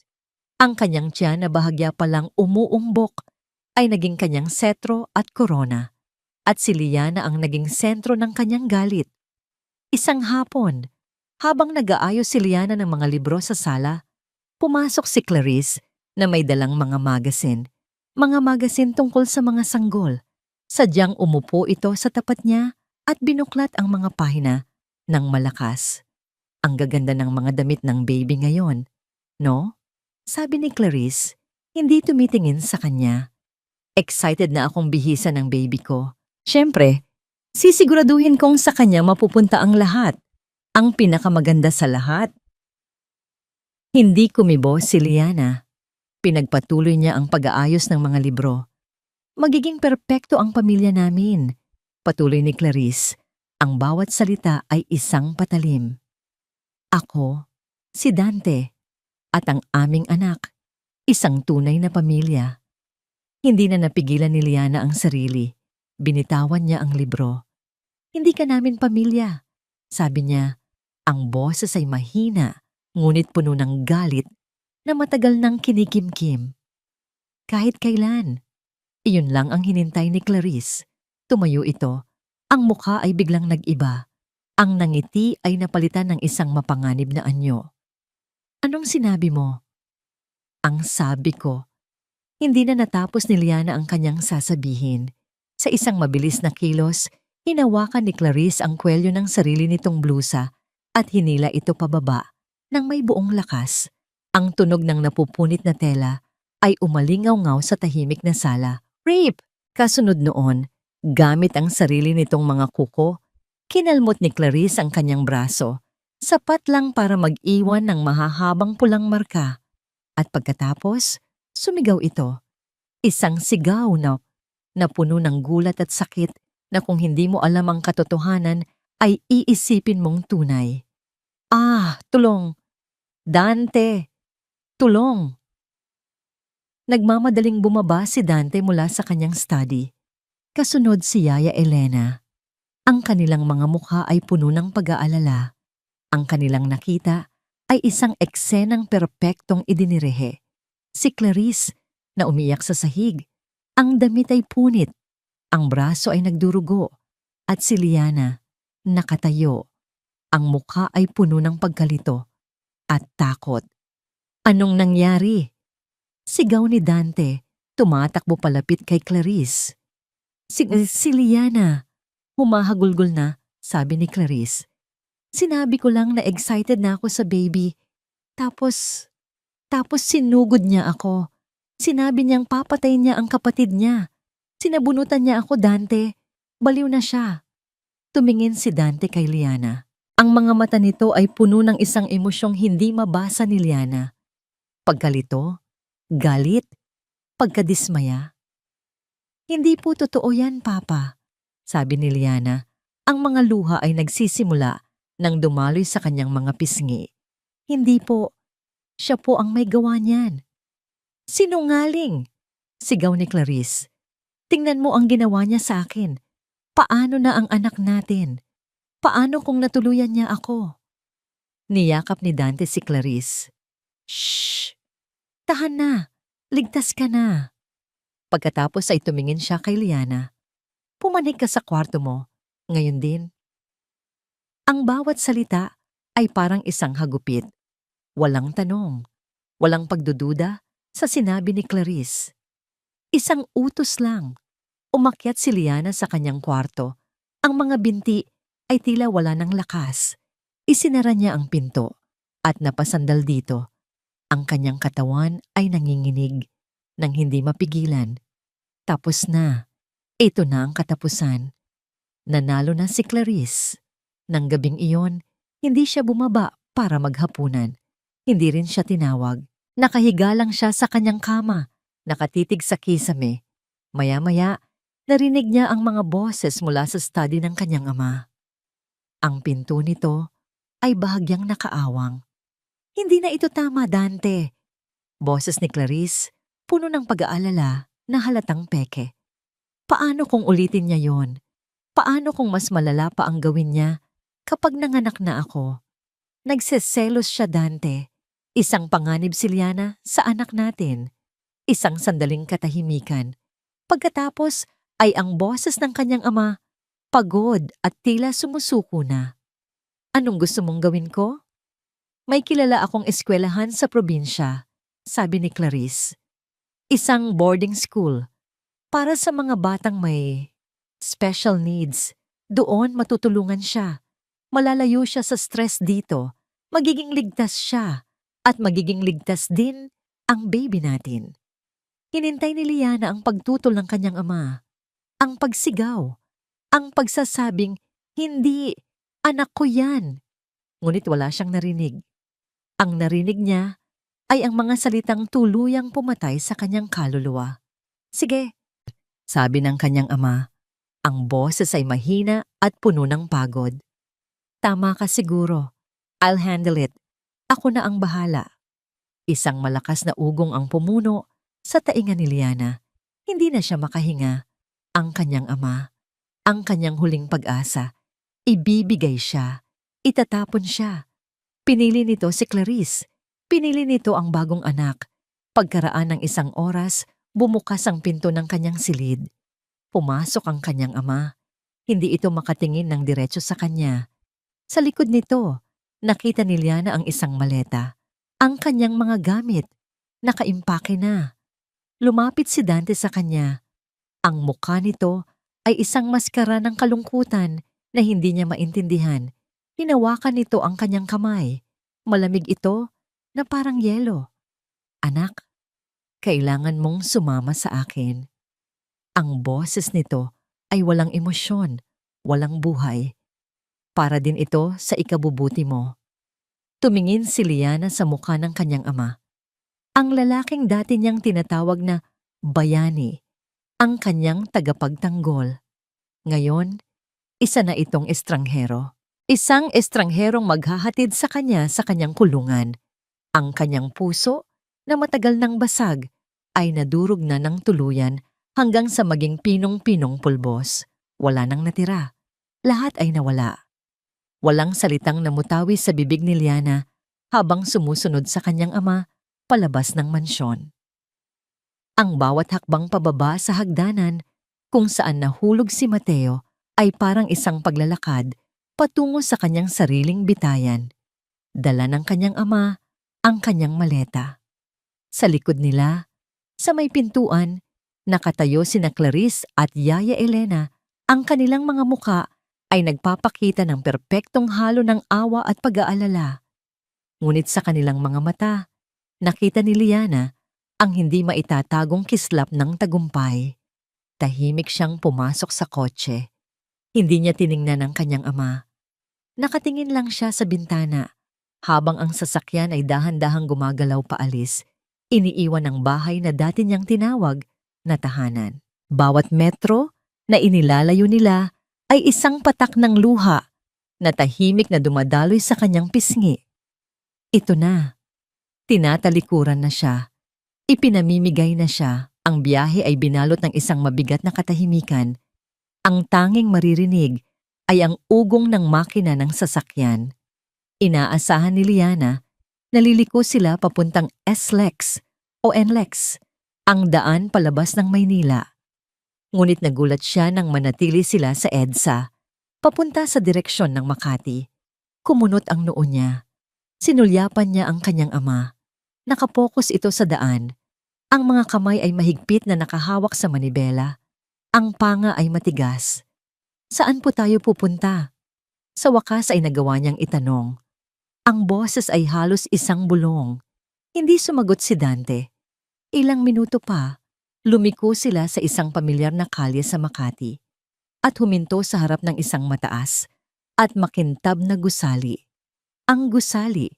Ang kanyang tiyan na bahagya palang umuumbok ay naging kanyang setro at korona. At si Liana ang naging sentro ng kanyang galit. Isang hapon, habang nag-aayos si Liana ng mga libro sa sala, pumasok si Clarice na may dalang mga magasin. Mga magasin tungkol sa mga sanggol. Sadyang umupo ito sa tapat niya at binuklat ang mga pahina ng malakas. Ang gaganda ng mga damit ng baby ngayon, no? Sabi ni Clarice, hindi tumitingin sa kanya. Excited na akong bihisan ng baby ko. Siyempre, sisiguraduhin kong sa kanya mapupunta ang lahat. Ang pinakamaganda sa lahat. Hindi kumibo si Liana. Pinagpatuloy niya ang pag-aayos ng mga libro. Magiging perpekto ang pamilya namin. Patuloy ni Clarice. Ang bawat salita ay isang patalim. Ako, si Dante, at ang aming anak, isang tunay na pamilya. Hindi na napigilan ni Liana ang sarili. Binitawan niya ang libro. Hindi ka namin pamilya. Sabi niya, ang boses ay mahina, ngunit puno ng galit na matagal nang kinikimkim. Kahit kailan. Iyon lang ang hinintay ni Clarice. Tumayo ito. Ang mukha ay biglang nag-iba. Ang nangiti ay napalitan ng isang mapanganib na anyo. Anong sinabi mo? Ang sabi ko. Hindi na natapos ni Liana ang kanyang sasabihin. Sa isang mabilis na kilos, hinawakan ni Clarice ang kwelyo ng sarili nitong blusa at hinila ito pababa nang may buong lakas. Ang tunog ng napupunit na tela ay umalingaw-ngaw sa tahimik na sala. Rape! Kasunod noon, gamit ang sarili nitong mga kuko, kinalmot ni Clarice ang kanyang braso, sapat lang para mag-iwan ng mahahabang pulang marka. At pagkatapos, sumigaw ito. Isang sigaw na puno ng gulat at sakit na kung hindi mo alam ang katotohanan ay iisipin mong tunay. Ah, tulong! Dante! Tulong! Nagmamadaling bumaba si Dante mula sa kanyang study. Kasunod si Yaya Elena. Ang kanilang mga mukha ay puno ng pag-aalala. Ang kanilang nakita ay isang eksenang perpektong idinirehe. Si Clarice na umiyak sa sahig. Ang damit ay punit. Ang braso ay nagdurugo. At si Liana, nakatayo. Ang mukha ay puno ng pagkalito at takot. Anong nangyari? Sigaw ni Dante, tumatakbo palapit kay Clarice. Si Liana, humahagulgol na, sabi ni Clarice. Sinabi ko lang na excited na ako sa baby. Tapos sinugod niya ako. Sinabi niyang papatay niya ang kapatid niya. Sinabunutan niya ako, Dante. Baliw na siya. Tumingin si Dante kay Liana. Ang mga mata nito ay puno ng isang emosyong hindi mabasa ni Liana. Pagkalito, galit, pagkadismaya. Hindi po totoo yan, Papa, sabi ni Liana. Ang mga luha ay nagsisimula nang dumaloy sa kanyang mga pisngi. Hindi po, siya po ang may gawa niyan. Sinungaling! Sigaw ni Clarice. Tingnan mo ang ginawa niya sa akin. Paano na ang anak natin? Paano kung natuluyan niya ako? Niyakap ni Dante si Clarice. Shh! Tahan na! Ligtas ka na! Pagkatapos ay tumingin siya kay Liana. Pumanik ka sa kwarto mo. Ngayon din. Ang bawat salita ay parang isang hagupit. Walang tanong, walang pagdududa sa sinabi ni Clarice. Isang utos lang. Umakyat si Liana sa kanyang kwarto. Ang mga binti ay tila wala ng lakas. Isinara niya ang pinto at napasandal dito. Ang kanyang katawan ay nanginginig nang hindi mapigilan. Tapos na. Ito na ang katapusan. Nanalo na si Clarice. Nang gabing iyon, hindi siya bumaba para maghapunan. Hindi rin siya tinawag. Nakahiga lang siya sa kanyang kama, nakatitig sa kisame. Maya-maya, narinig niya ang mga boses mula sa study ng kanyang ama. Ang pinto nito ay bahagyang nakaawang. Hindi na ito tama, Dante. Boses ni Clarice, puno ng pag-aalala na halatang peke. Paano kung ulitin niya yon? Paano kung mas malala pa ang gawin niya kapag nanganak na ako? Nagseselos siya, Dante. Isang panganib si Liana sa anak natin. Isang sandaling katahimikan. Pagkatapos ay ang boses ng kanyang ama, pagod at tila sumusuko na. Anong gusto mong gawin ko? May kilala akong eskwelahan sa probinsya, sabi ni Clarice. Isang boarding school para sa mga batang may special needs. Doon matutulungan siya. Malalayo siya sa stress dito magiging ligtas siya at magiging ligtas din ang baby natin. Hinintay ni Liana ang pagtutol ng kanyang ama, ang pagsigaw, ang pagsasabing, "Hindi, anak ko yan." Ngunit wala siyang narinig. Ang narinig niya ay ang mga salitang tuluyang pumatay sa kanyang kaluluwa. "Sige," sabi ng kanyang ama. Ang boses ay mahina at puno ng pagod. "Tama ka siguro. I'll handle it. Ako na ang bahala." Isang malakas na ugong ang pumuno sa tainga ni Liana. Hindi na siya makahinga. Ang kanyang ama, ang kanyang huling pag-asa, ibibigay siya, itatapon siya. Pinili nito si Clarice. Pinili nito ang bagong anak. Pagkaraan ng isang oras, bumukas ang pinto ng kanyang silid. Pumasok ang kanyang ama. Hindi ito makatingin ng diretso sa kanya. Sa likod nito, nakita ni Liana ang isang maleta. Ang kanyang mga gamit, nakaimpake na. Lumapit si Dante sa kanya. Ang mukha nito ay isang maskara ng kalungkutan na hindi niya maintindihan. Hinawakan nito ang kanyang kamay. Malamig ito na parang yelo. "Anak, kailangan mong sumama sa akin." Ang boses nito ay walang emosyon, walang buhay. Para din ito sa ikabubuti mo. Tumingin si Liana sa mukha ng kanyang ama. Ang lalaking dati niyang tinatawag na bayani, ang kanyang tagapagtanggol. Ngayon, isa na itong estranghero. Isang estrangherong maghahatid sa kanya sa kanyang kulungan. Ang kanyang puso, na matagal nang basag, ay nadurog na ng tuluyan hanggang sa maging pinong-pinong pulbos. Wala nang natira. Lahat ay nawala. Walang salitang namutawi sa bibig ni Liana habang sumusunod sa kanyang ama palabas ng mansyon. Ang bawat hakbang pababa sa hagdanan kung saan nahulog si Mateo ay parang isang paglalakad patungo sa kanyang sariling bitayan. Dala ng kanyang ama ang kanyang maleta. Sa likod nila, sa may pintuan, nakatayo sina Clarice at Yaya Elena. Ang kanilang mga muka ay nagpapakita ng perpektong halo ng awa at pag-aalala. Ngunit sa kanilang mga mata, nakita ni Liana ang hindi maitatagong kislap ng tagumpay. Tahimik siyang pumasok sa kotse. Hindi niya tiningnan ang kanyang ama. Nakatingin lang siya sa bintana habang ang sasakyan ay dahan-dahang gumagalaw paalis, iniiwan ang bahay na dati niyang tinawag na tahanan. Bawat metro na inilalayo nila ay isang patak ng luha na tahimik na dumadaloy sa kanyang pisngi. Ito na. Tinatalikuran na siya. Ipinamimigay na siya. Ang biyahe ay binalot ng isang mabigat na katahimikan. Ang tanging maririnig ay ang ugong ng makina ng sasakyan. Inaasahan ni Liana na liliko sila papuntang SLEX o NLEX, ang daan palabas ng Maynila. Ngunit nagulat siya nang manatili sila sa EDSA, papunta sa direksyon ng Makati. Kumunot ang noo niya. Sinulyapan niya ang kanyang ama. Nakapokus ito sa daan. Ang mga kamay ay mahigpit na nakahawak sa manibela. Ang panga ay matigas. "Saan po tayo pupunta?" Sa wakas ay nagawa niyang itanong. Ang boses ay halos isang bulong. Hindi sumagot si Dante. Ilang minuto pa, lumiko sila sa isang pamilyar na kalye sa Makati at huminto sa harap ng isang mataas at makintab na gusali. Ang gusali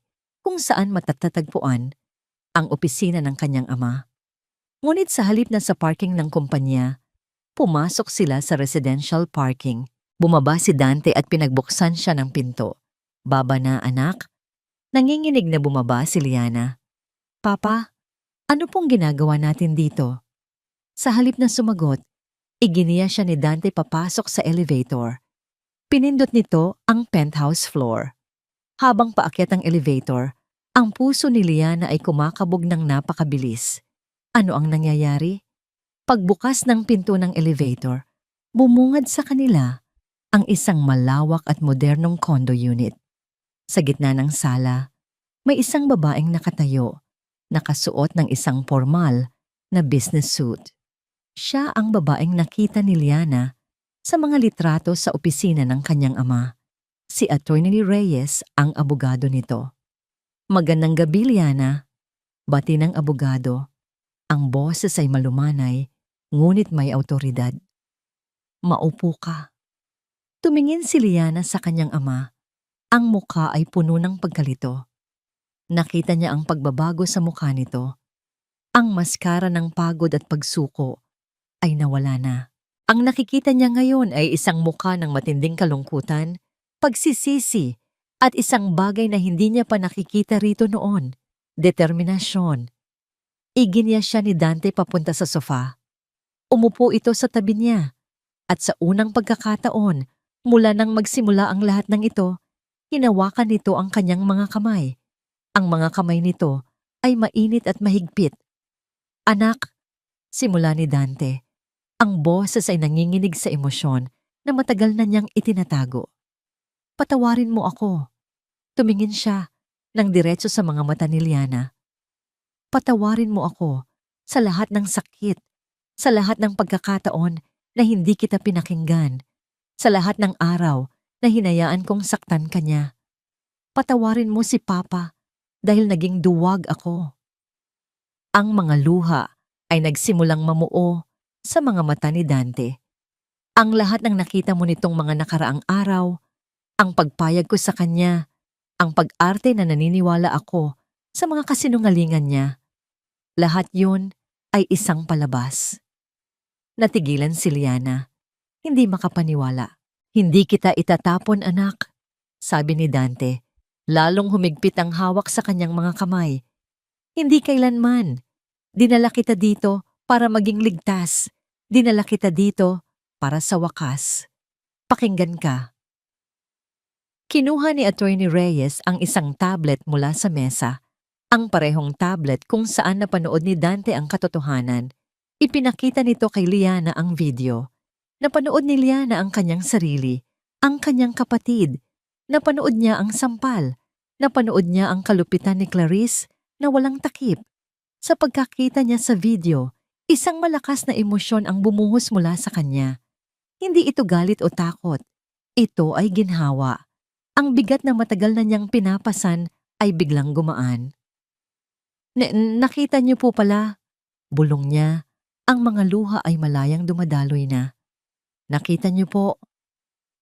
kung saan matatatagpuan ang opisina ng kanyang ama. Ngunit sa halip na sa parking ng kumpanya, pumasok sila sa residential parking. Bumaba si Dante at pinagbuksan siya ng pinto. "Baba na, anak." Nanginginig na bumaba si Liana. "Papa, ano pong ginagawa natin dito?" Sa halip na sumagot, iginiya siya ni Dante papasok sa elevator. Pinindot nito ang penthouse floor. Habang paakyat ang elevator, ang puso ni Liana ay kumakabog ng napakabilis. Ano ang nangyayari? Pagbukas ng pinto ng elevator, bumungad sa kanila ang isang malawak at modernong condo unit. Sa gitna ng sala, may isang babaeng nakatayo, nakasuot ng isang formal na business suit. Siya ang babaeng nakita ni Liana sa mga litrato sa opisina ng kanyang ama. Si Attorney Reyes ang abogado nito. Magandang gabi, Liana. Bati ng abogado. Ang boses ay malumanay, ngunit may awtoridad. Maupo ka. Tumingin si Liana sa kanyang ama. Ang mukha ay puno ng pagkalito. Nakita niya ang pagbabago sa mukha nito. Ang maskara ng pagod at pagsuko ay nawala na. Ang nakikita niya ngayon ay isang mukha ng matinding kalungkutan, pagsisisi, at isang bagay na hindi niya pa nakikita rito noon, determinasyon. Iginiya siya ni Dante papunta sa sofa. Umupo ito sa tabi niya, at sa unang pagkakataon, mula nang magsimula ang lahat ng ito, hinawakan nito ang kanyang mga kamay. Ang mga kamay nito ay mainit at mahigpit. Anak, simula ni Dante. Ang boses ay nanginginig sa emosyon na matagal na niyang itinatago. Patawarin mo ako. Tumingin siya ng diretso sa mga mata ni Liana. Patawarin mo ako sa lahat ng sakit, sa lahat ng pagkakataon na hindi kita pinakinggan, sa lahat ng araw na hinayaan kong saktan ka niya. Patawarin mo si Papa dahil naging duwag ako. Ang mga luha ay nagsimulang mamuo sa mga mata ni Dante. Ang lahat ng nakita mo nitong mga nakaraang araw, ang pagpayag ko sa kanya, ang pag-arte na naniniwala ako sa mga kasinungalingan niya, lahat yun ay isang palabas. Natigilan si Liana, hindi makapaniwala. Hindi kita itatapon, anak, sabi ni Dante, lalong humigpit ang hawak sa kanyang mga kamay. Hindi kailanman. Dinala kita dito para maging ligtas. Dinala kita dito para sa wakas. Pakinggan ka. Kinuha ni Attorney Reyes ang isang tablet mula sa mesa. Ang parehong tablet kung saan napanood ni Dante ang katotohanan. Ipinakita nito kay Liana ang video. Napanood ni Liana ang kanyang sarili, ang kanyang kapatid. Napanood niya ang sampal. Napanood niya ang kalupitan ni Clarice na walang takip. Sa pagkakita niya sa video, isang malakas na emosyon ang bumuhos mula sa kanya. Hindi ito galit o takot. Ito ay ginhawa. Ang bigat na matagal na niyang pinapasan ay biglang gumaan. Nakita niyo po pala, bulong niya, ang mga luha ay malayang dumadaloy na. Nakita niyo po.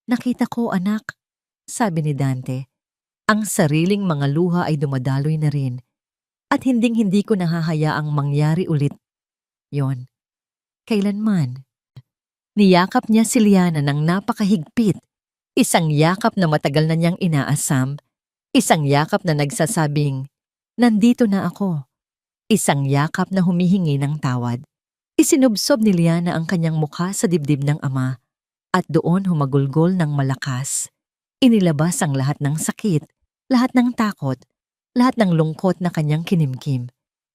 Nakita ko, anak, sabi ni Dante. Ang sariling mga luha ay dumadaloy na rin. At hinding-hindi ko nahahayaang mangyari ulit. Yon. Kailanman. Niyakap niya si Liana ng napakahigpit. Isang yakap na matagal na niyang inaasam. Isang yakap na nagsasabing, nandito na ako. Isang yakap na humihingi ng tawad. Isinubsob ni Liana ang kanyang mukha sa dibdib ng ama. At doon humagulgol ng malakas. Inilabas ang lahat ng sakit, lahat ng takot, lahat ng lungkot na kanyang kinimkim.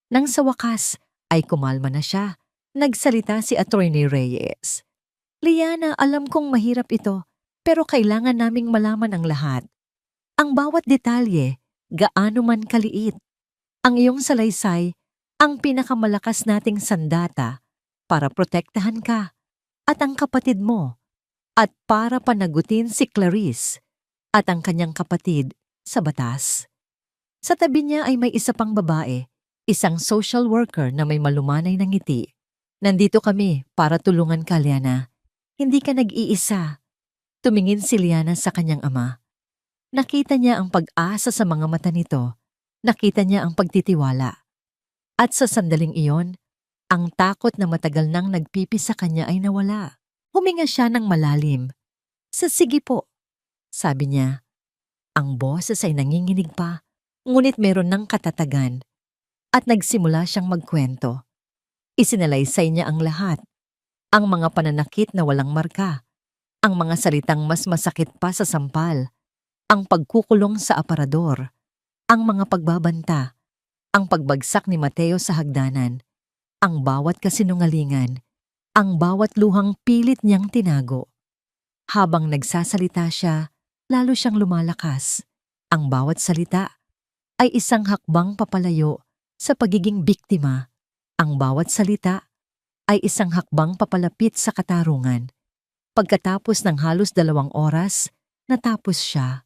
Nang sa wakas ay kumalma na siya, nagsalita si Attorney Reyes. Liana, alam kong mahirap ito, pero kailangan naming malaman ang lahat. Ang bawat detalye, gaano man kaliit. Ang iyong salaysay, ang pinakamalakas nating sandata para protektahan ka at ang kapatid mo at para panagutin si Clarice at ang kanyang kapatid sa batas. Sa tabi niya ay may isa pang babae, isang social worker na may malumanay na ngiti. Nandito kami para tulungan ka, Liana. Hindi ka nag-iisa. Tumingin si Liana sa kanyang ama. Nakita niya ang pag-asa sa mga mata nito. Nakita niya ang pagtitiwala. At sa sandaling iyon, ang takot na matagal nang nagpipis sa kanya ay nawala. Huminga siya ng malalim. Sige po, sabi niya. Ang boses ay nanginginig pa. Ngunit meron ng katatagan at nagsimula siyang magkwento. Isinalaysay niya ang lahat, ang mga pananakit na walang marka, ang mga salitang mas masakit pa sa sampal, ang pagkukulong sa aparador, ang mga pagbabanta, ang pagbagsak ni Mateo sa hagdanan, ang bawat kasinungalingan, ang bawat luhang pilit niyang tinago. Habang nagsasalita siya, lalo siyang lumalakas. Ang bawat salita ay isang hakbang papalayo sa pagiging biktima. Ang bawat salita ay isang hakbang papalapit sa katarungan. Pagkatapos ng halos 2 oras, natapos siya.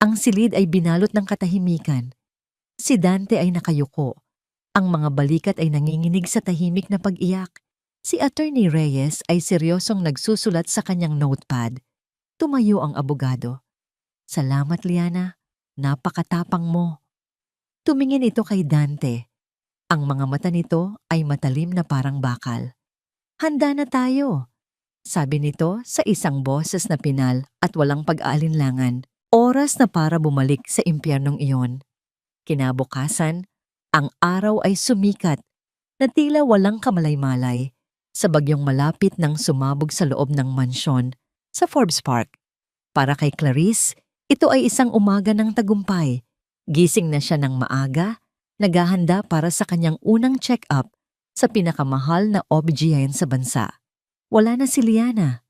Ang silid ay binalot ng katahimikan. Si Dante ay nakayuko. Ang mga balikat ay nanginginig sa tahimik na pag-iyak. Si Attorney Reyes ay seryosong nagsusulat sa kanyang notepad. Tumayo ang abogado. Salamat, Liana. Napakatapang mo. Tumingin ito kay Dante. Ang mga mata nito ay matalim na parang bakal. Handa na tayo, sabi nito sa isang boses na pinal at walang pag-aalinlangan. Oras na para bumalik sa impyernong iyon. Kinabukasan, ang araw ay sumikat na tila walang kamalay-malay sa bagyong malapit nang sumabog sa loob ng mansyon sa Forbes Park. Para kay Clarice, ito ay isang umaga ng tagumpay. Gising na siya ng maaga, naghahanda para sa kanyang unang check-up sa pinakamahal na OBGYN sa bansa. Wala na si Liana.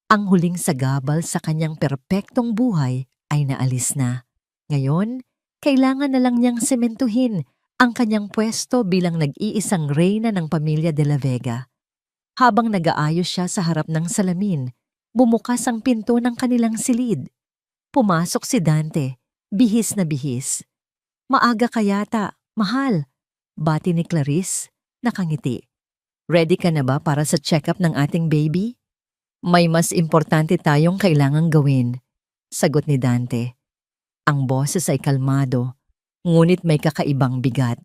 Ang huling sagabal sa kanyang perpektong buhay ay naalis na. Ngayon, kailangan na lang niyang sementuhin ang kanyang pwesto bilang nag-iisang reyna ng pamilya de la Vega. Habang nag-aayos siya sa harap ng salamin, bumukas ang pinto ng kanilang silid. Pumasok si Dante, bihis na bihis. Maaga ka yata, mahal. Bati ni Clarice, nakangiti. Ready ka na ba para sa check-up ng ating baby? May mas importante tayong kailangang gawin, sagot ni Dante. Ang boses ay kalmado, ngunit may kakaibang bigat.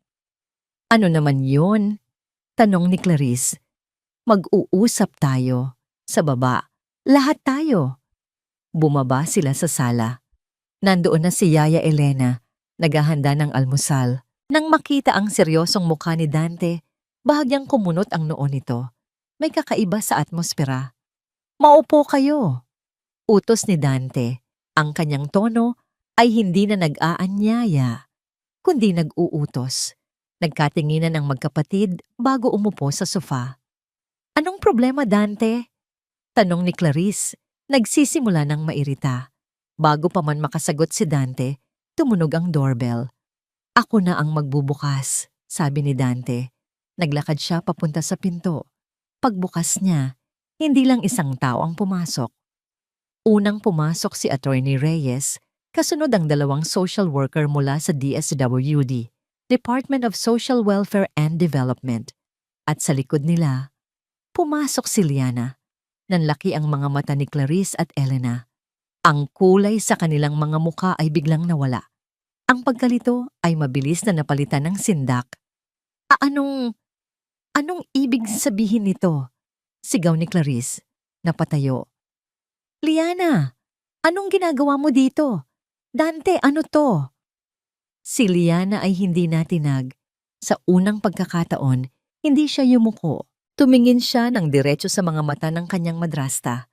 Ano naman yun? Tanong ni Clarice. Mag-uusap tayo. Sa baba. Lahat tayo. Bumaba sila sa sala. Nandoon na si Yaya Elena, naghahanda ng almusal. Nang makita ang seryosong mukha ni Dante, bahagyang kumunot ang noo nito. May kakaiba sa atmosfera. Maupo kayo. Utos ni Dante. Ang kanyang tono ay hindi na nag-aanyaya, kundi nag-uutos. Nagkatinginan ang magkapatid bago umupo sa sofa. Anong problema, Dante? Tanong ni Clarice, nagsisimula ng mairita. Bago pa man makasagot si Dante, tumunog ang doorbell. Ako na ang magbubukas, sabi ni Dante. Naglakad siya papunta sa pinto. Pagbukas niya, hindi lang isang tao ang pumasok. Unang pumasok si Attorney Reyes, kasunod ang dalawang social worker mula sa DSWD, Department of Social Welfare and Development. At sa likod nila, pumasok si Liana. Nanlaki ang mga mata ni Clarice at Elena. Ang kulay sa kanilang mga muka ay biglang nawala. Ang pagkalito ay mabilis na napalitan ng sindak. Anong ibig sabihin nito? Sigaw ni Clarice. Napatayo. Liana, anong ginagawa mo dito? Dante, ano to? Si Liana ay hindi natinag. Sa unang pagkakataon, hindi siya yumuko. Tumingin siya ng diretso sa mga mata ng kanyang madrasta.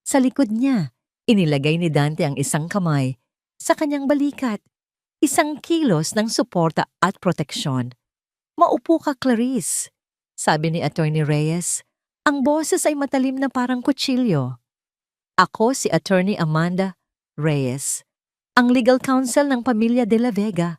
Sa likod niya, inilagay ni Dante ang isang kamay sa kanyang balikat. Isang kilos ng suporta at proteksyon. Maupo ka, Clarice, sabi ni Attorney Reyes. Ang boses ay matalim na parang kutsilyo. Ako si Attorney Amanda Reyes, ang legal counsel ng pamilya de la Vega.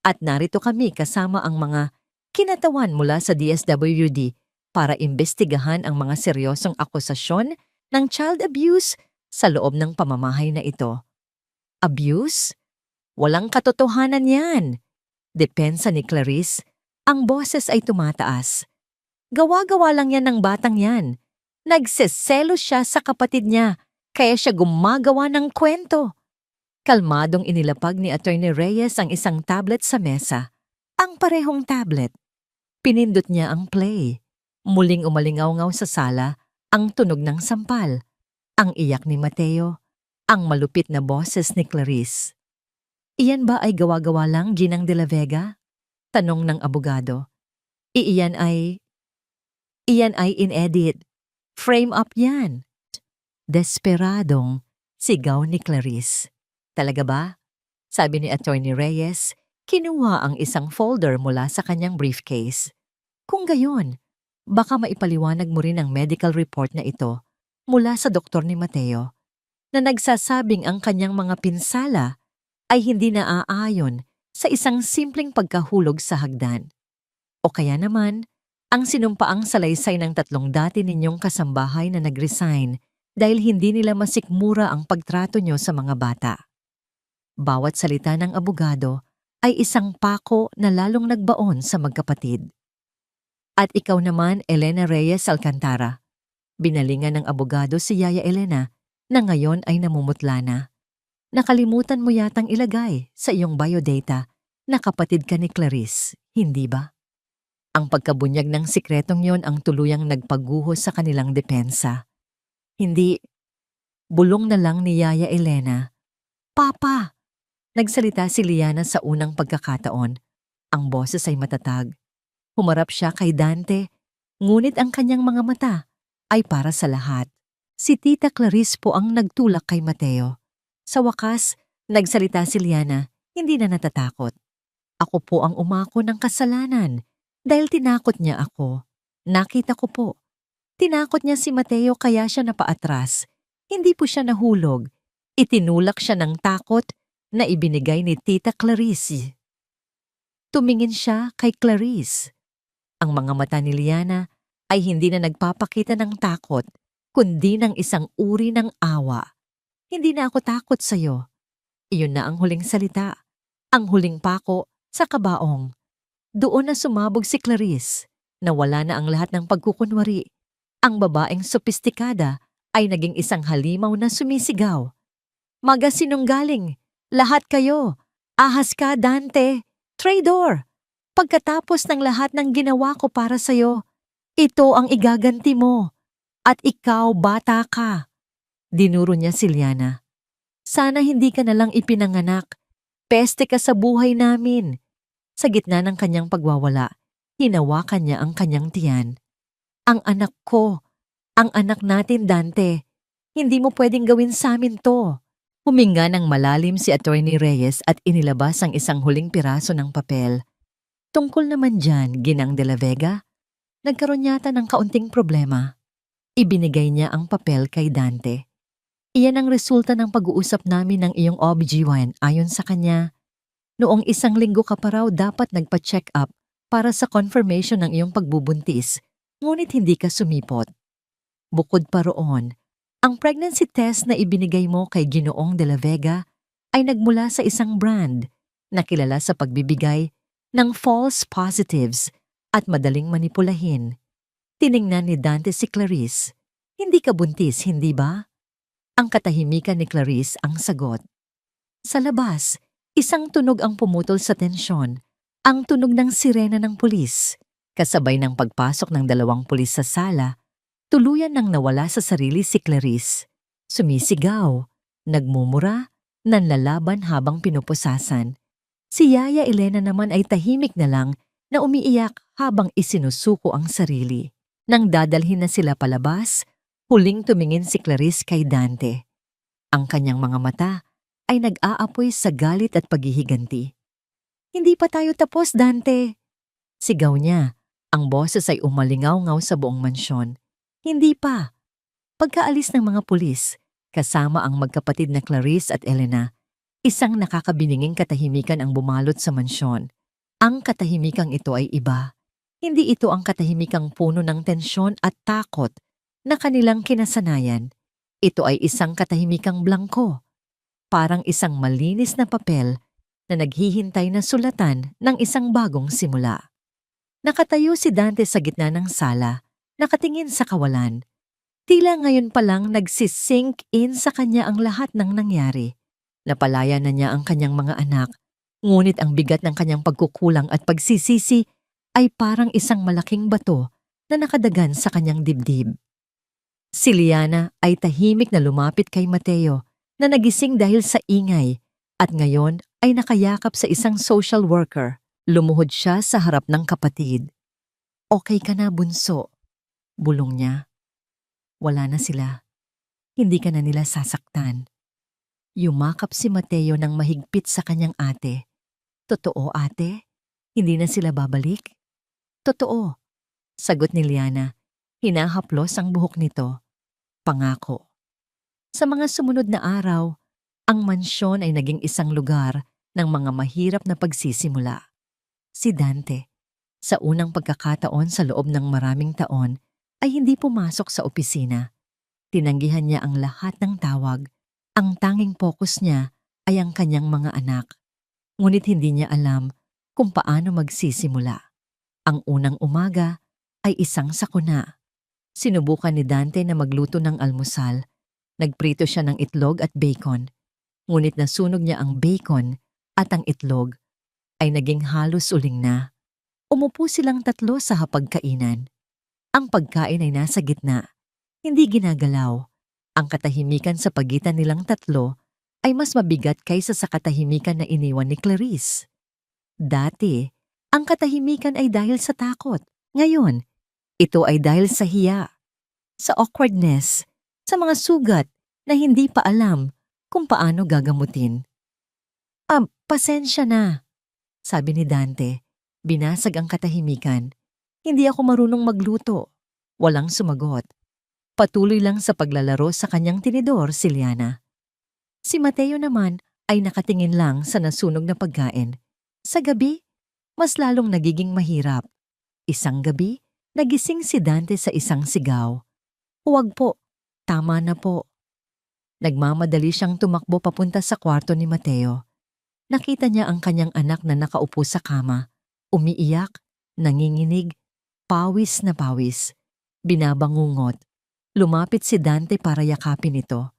At narito kami kasama ang mga kinatawan mula sa DSWD para imbestigahan ang mga seryosong akusasyon ng child abuse sa loob ng pamamahay na ito. Abuse? Walang katotohanan yan. Depensa ni Clarice, ang boses ay tumataas. Gawa-gawa lang yan ng batang yan. Nagseselos siya sa kapatid niya, kaya siya gumagawa ng kwento. Kalmadong inilapag ni Attorney Reyes ang isang tablet sa mesa. Ang parehong tablet. Pinindot niya ang play. Muling umalingaw-ngaw sa sala ang tunog ng sampal, ang iyak ni Mateo, ang malupit na boses ni Clarice. Iyan ba ay gawa-gawa lang, Ginang de la Vega? Tanong ng abogado. Iyan ay inedit. Frame up yan. Desperadong sigaw ni Clarice. Talaga ba? Sabi ni Attorney Reyes, kinuha ang isang folder mula sa kanyang briefcase. Kung gayon, baka maipaliwanag mo rin ang medical report na ito mula sa doktor ni Mateo na nagsasabing ang kanyang mga pinsala ay hindi naaayon sa isang simpleng pagkahulog sa hagdan. O kaya naman, ang sinumpaang salaysay ng 3 dati ninyong kasambahay na nag-resign dahil hindi nila masikmura ang pagtrato nyo sa mga bata. Bawat salita ng abogado ay isang pako na lalong nagbaon sa magkapatid. At ikaw naman, Elena Reyes Alcantara, binalingan ng abogado si Yaya Elena na ngayon ay namumutla na. Nakalimutan mo yatang ilagay sa iyong biodata na kapatid ka ni Clarice, hindi ba? Ang pagkabunyag ng sikretong yon ang tuluyang nagpaguho sa kanilang depensa. Hindi, bulong na lang ni Yaya Elena. Papa! Nagsalita si Liana sa unang pagkakataon. Ang boses ay matatag. Humarap siya kay Dante, ngunit ang kanyang mga mata ay para sa lahat. Si Tita Clarice po ang nagtulak kay Mateo. Sa wakas, nagsalita si Liana, hindi na natatakot. Ako po ang umako ng kasalanan dahil tinakot niya ako. Nakita ko po. Tinakot niya si Mateo kaya siya napaatras. Hindi po siya nahulog. Itinulak siya ng takot na ibinigay ni Tita Clarice. Tumingin siya kay Clarice. Ang mga mata ni Liana ay hindi na nagpapakita ng takot, kundi ng isang uri ng awa. Hindi na ako takot sa'yo. Iyon na ang huling salita, ang huling pako sa kabaong. Doon na sumabog si Clarice, nawala na ang lahat ng pagkukunwari. Ang babaeng sopistikada ay naging isang halimaw na sumisigaw. Magasinunggaling, lahat kayo, ahas ka Dante, traitor! Pagkatapos ng lahat ng ginawa ko para sa'yo, ito ang igaganti mo. At ikaw, bata ka. Dinuro niya si Liana. Sana hindi ka nalang ipinanganak. Peste ka sa buhay namin. Sa gitna ng kanyang pagwawala, hinawakan niya ang kanyang tiyan. Ang anak ko, ang anak natin, Dante. Hindi mo pwedeng gawin sa amin to. Huminga ng malalim si Attorney Reyes at inilabas ang isang huling piraso ng papel. Tungkol naman dyan, Ginang de la Vega, nagkaroon yata ng kaunting problema. Ibinigay niya ang papel kay Dante. Iyan ang resulta ng pag-uusap namin ng iyong OB-GYN ayon sa kanya. Noong 1 linggo ka pa raw dapat nagpa-check up para sa confirmation ng iyong pagbubuntis, ngunit hindi ka sumipot. Bukod pa roon, ang pregnancy test na ibinigay mo kay Ginoong de la Vega ay nagmula sa isang brand na kilala sa pagbibigay ng false positives at madaling manipulahin. Tiningnan ni Dante si Clarice. Hindi ka buntis, hindi ba? Ang katahimikan ni Clarice ang sagot. Sa labas, isang tunog ang pumutol sa tensyon. Ang tunog ng sirena ng pulis. Kasabay ng pagpasok ng 2 pulis sa sala, tuluyan nang nawala sa sarili si Clarice. Sumisigaw, nagmumura, nanlalaban habang pinupusasan. Si Yaya Elena naman ay tahimik na lang na umiiyak habang isinusuko ang sarili. Nang dadalhin na sila palabas, huling tumingin si Clarice kay Dante. Ang kanyang mga mata ay nag-aapoy sa galit at paghihiganti. Hindi pa tayo tapos, Dante. Sigaw niya. Ang boses ay umalingaw-ngaw sa buong mansyon. Hindi pa. Pagkaalis ng mga pulis, kasama ang magkapatid na Clarice at Elena, isang nakakabininging katahimikan ang bumalot sa mansyon. Ang katahimikang ito ay iba. Hindi ito ang katahimikang puno ng tensyon at takot na kanilang kinasanayan. Ito ay isang katahimikang blangko. Parang isang malinis na papel na naghihintay na sulatan ng isang bagong simula. Nakatayo si Dante sa gitna ng sala, nakatingin sa kawalan. Tila ngayon pa lang nagsisink in sa kanya ang lahat ng nangyari. Napalaya na niya ang kanyang mga anak, ngunit ang bigat ng kanyang pagkukulang at pagsisisi ay parang isang malaking bato na nakadagan sa kanyang dibdib. Si Liana ay tahimik na lumapit kay Mateo na nagising dahil sa ingay at ngayon ay nakayakap sa isang social worker. Lumuhod siya sa harap ng kapatid. Okay ka na, bunso? Bulong niya. Wala na sila. Hindi ka na nila sasaktan. Yumakap si Mateo ng mahigpit sa kanyang ate. Totoo, ate? Hindi na sila babalik? Totoo. Sagot ni Liana. Hinahaplos ang buhok nito. Pangako. Sa mga sumunod na araw, ang mansyon ay naging isang lugar ng mga mahirap na pagsisimula. Si Dante, sa unang pagkakataon sa loob ng maraming taon, ay hindi pumasok sa opisina. Tinanggihan niya ang lahat ng tawag. Ang tanging focus niya ay ang kanyang mga anak. Ngunit hindi niya alam kung paano magsisimula. Ang unang umaga ay isang sakuna. Sinubukan ni Dante na magluto ng almusal. Nagprito siya ng itlog at bacon. Ngunit nasunog niya ang bacon at ang itlog ay naging halos uling na. Umupo silang tatlo sa hapagkainan. Ang pagkain ay nasa gitna, hindi ginagalaw. Ang katahimikan sa pagitan nilang tatlo ay mas mabigat kaysa sa katahimikan na iniwan ni Clarice. Dati, ang katahimikan ay dahil sa takot. Ngayon, ito ay dahil sa hiya, sa awkwardness, sa mga sugat na hindi pa alam kung paano gagamutin. Pasensya na, sabi ni Dante. Binasag ang katahimikan. Hindi ako marunong magluto. Walang sumagot. Patuloy lang sa paglalaro sa kanyang tinidor si Liana. Si Mateo naman ay nakatingin lang sa nasunog na pagkain. Sa gabi, mas lalong nagiging mahirap. Isang gabi, nagising si Dante sa isang sigaw. Huwag po, tama na po. Nagmamadali siyang tumakbo papunta sa kwarto ni Mateo. Nakita niya ang kanyang anak na nakaupo sa kama, umiiyak, nanginginig, pawis na pawis, binabangungot. Lumapit si Dante para yakapin ito.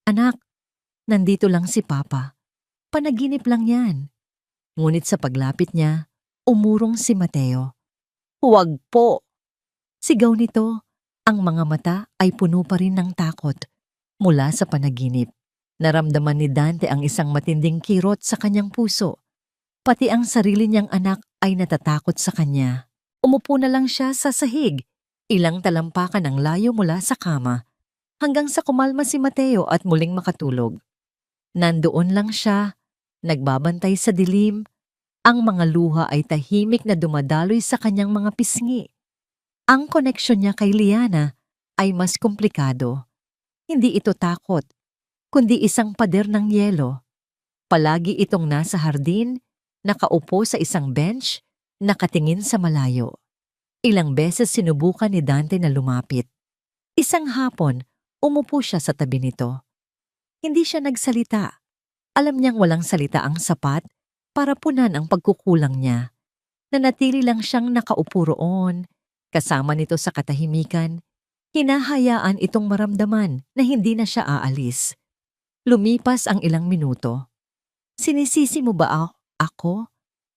Anak, nandito lang si Papa. Panaginip lang yan. Ngunit sa paglapit niya, umurong si Mateo. Huwag po! Sigaw nito, ang mga mata ay puno pa rin ng takot mula sa panaginip. Naramdaman ni Dante ang isang matinding kirot sa kanyang puso. Pati ang sarili niyang anak ay natatakot sa kanya. Umupo na lang siya sa sahig, ilang talampakan ang layo mula sa kama, hanggang sa kumalma si Mateo at muling makatulog. Nandoon lang siya, nagbabantay sa dilim. Ang mga luha ay tahimik na dumadaloy sa kanyang mga pisngi. Ang koneksyon niya kay Liana ay mas komplikado. Hindi ito takot, kundi isang pader ng yelo. Palagi itong nasa hardin, nakaupo sa isang bench, nakatingin sa malayo. Ilang beses sinubukan ni Dante na lumapit. Isang hapon, umupo siya sa tabi nito. Hindi siya nagsalita. Alam niyang walang salita ang sapat para punan ang pagkukulang niya. Nanatili lang siyang nakaupo roon, kasama nito sa katahimikan. Hinahayaan itong maramdaman na hindi na siya aalis. Lumipas ang ilang minuto. Sinisisi mo ba ako?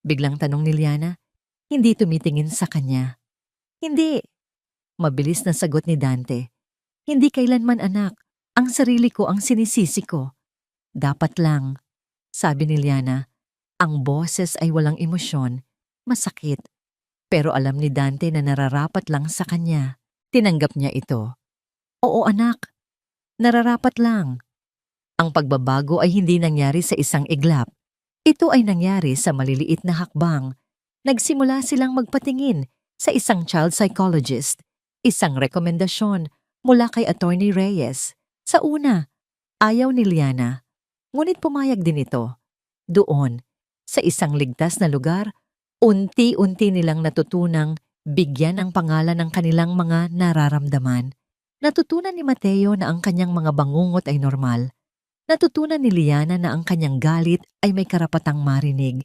Biglang tanong ni Liana. Hindi tumitingin sa kanya. Hindi. Mabilis na sagot ni Dante. Hindi kailanman anak. Ang sarili ko ang sinisisi ko. Dapat lang. Sabi ni Liana. Ang boses ay walang emosyon. Masakit. Pero alam ni Dante na nararapat lang sa kanya. Tinanggap niya ito. Oo anak. Nararapat lang. Ang pagbabago ay hindi nangyari sa isang iglap. Ito ay nangyari sa maliliit na hakbang. Nagsimula silang magpatingin sa isang child psychologist, isang rekomendasyon mula kay Attorney Reyes. Sa una, ayaw ni Liana, ngunit pumayag din ito. Doon, sa isang ligtas na lugar, unti-unti nilang natutunang bigyan ang pangalan ng kanilang mga nararamdaman. Natutunan ni Mateo na ang kanyang mga bangungot ay normal. Natutunan ni Liana na ang kanyang galit ay may karapatang marinig.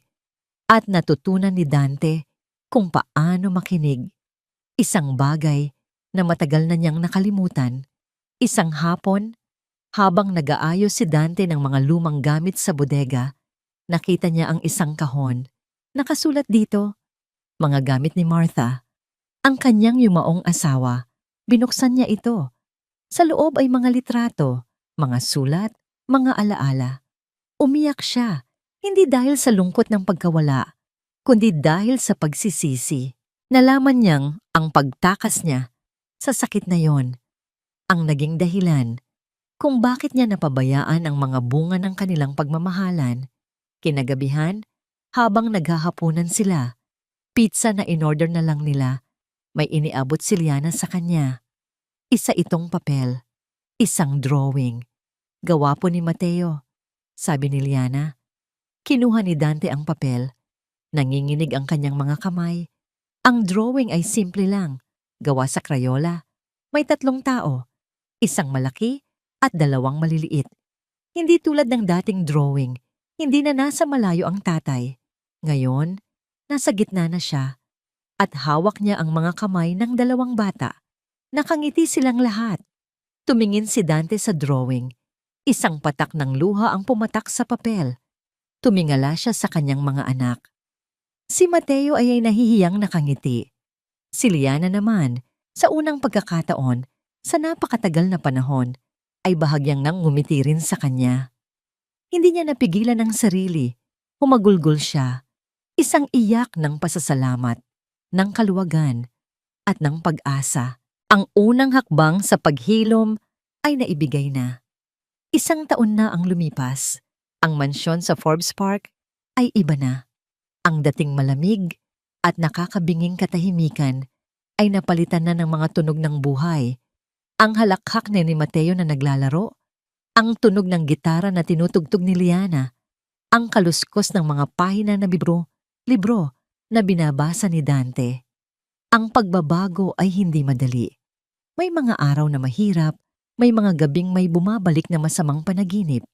At natutunan ni Dante kung paano makinig. Isang bagay na matagal na niyang nakalimutan. Isang hapon, habang nag-aayos si Dante ng mga lumang gamit sa bodega, nakita niya ang isang kahon. Nakasulat dito, mga gamit ni Martha. Ang kanyang yumaong asawa. Binuksan niya ito. Sa loob ay mga litrato, mga sulat, mga alaala. Umiyak siya, hindi dahil sa lungkot ng pagkawala, kundi dahil sa pagsisisi. Nalaman niyang ang pagtakas niya sa sakit na yon ang naging dahilan kung bakit niya napabayaan ang mga bunga ng kanilang pagmamahalan. Kinagabihan, habang naghahapunan sila, pizza na in-order na lang nila, may iniabot si Liana sa kanya. Isa itong papel, isang drawing. Gawa po ni Mateo, sabi ni Liana. Kinuha ni Dante ang papel. Nanginginig ang kanyang mga kamay. Ang drawing ay simple lang, gawa sa Crayola. May 3 tao, isang malaki at 2 maliliit. Hindi tulad ng dating drawing, Hindi na nasa malayo ang tatay. Ngayon, nasa gitna na siya at hawak niya ang mga kamay ng dalawang bata. Nakangiti silang lahat. Tumingin si Dante sa drawing. Isang patak ng luha ang pumatak sa papel. Tumingala siya sa kanyang mga anak. Si Mateo ay nahihiyang nakangiti. Si Liana naman, sa unang pagkakataon, sa napakatagal na panahon, ay bahagyang nang ngumiti rin sa kanya. Hindi niya napigilan ang sarili. Humagulgol siya. Isang iyak ng pasasalamat, ng kaluwagan, at ng pag-asa. Ang unang hakbang sa paghilom ay naibigay na. Isang taon na ang lumipas. Ang mansyon sa Forbes Park ay iba na. Ang dating malamig at nakakabinging katahimikan ay napalitan na ng mga tunog ng buhay. Ang halakhak ni Mateo na naglalaro, ang tunog ng gitara na tinutugtog ni Liana, ang kaluskos ng mga pahina na libro na binabasa ni Dante. Ang pagbabago ay hindi madali. May mga araw na mahirap, may mga gabing may bumabalik na masamang panaginip.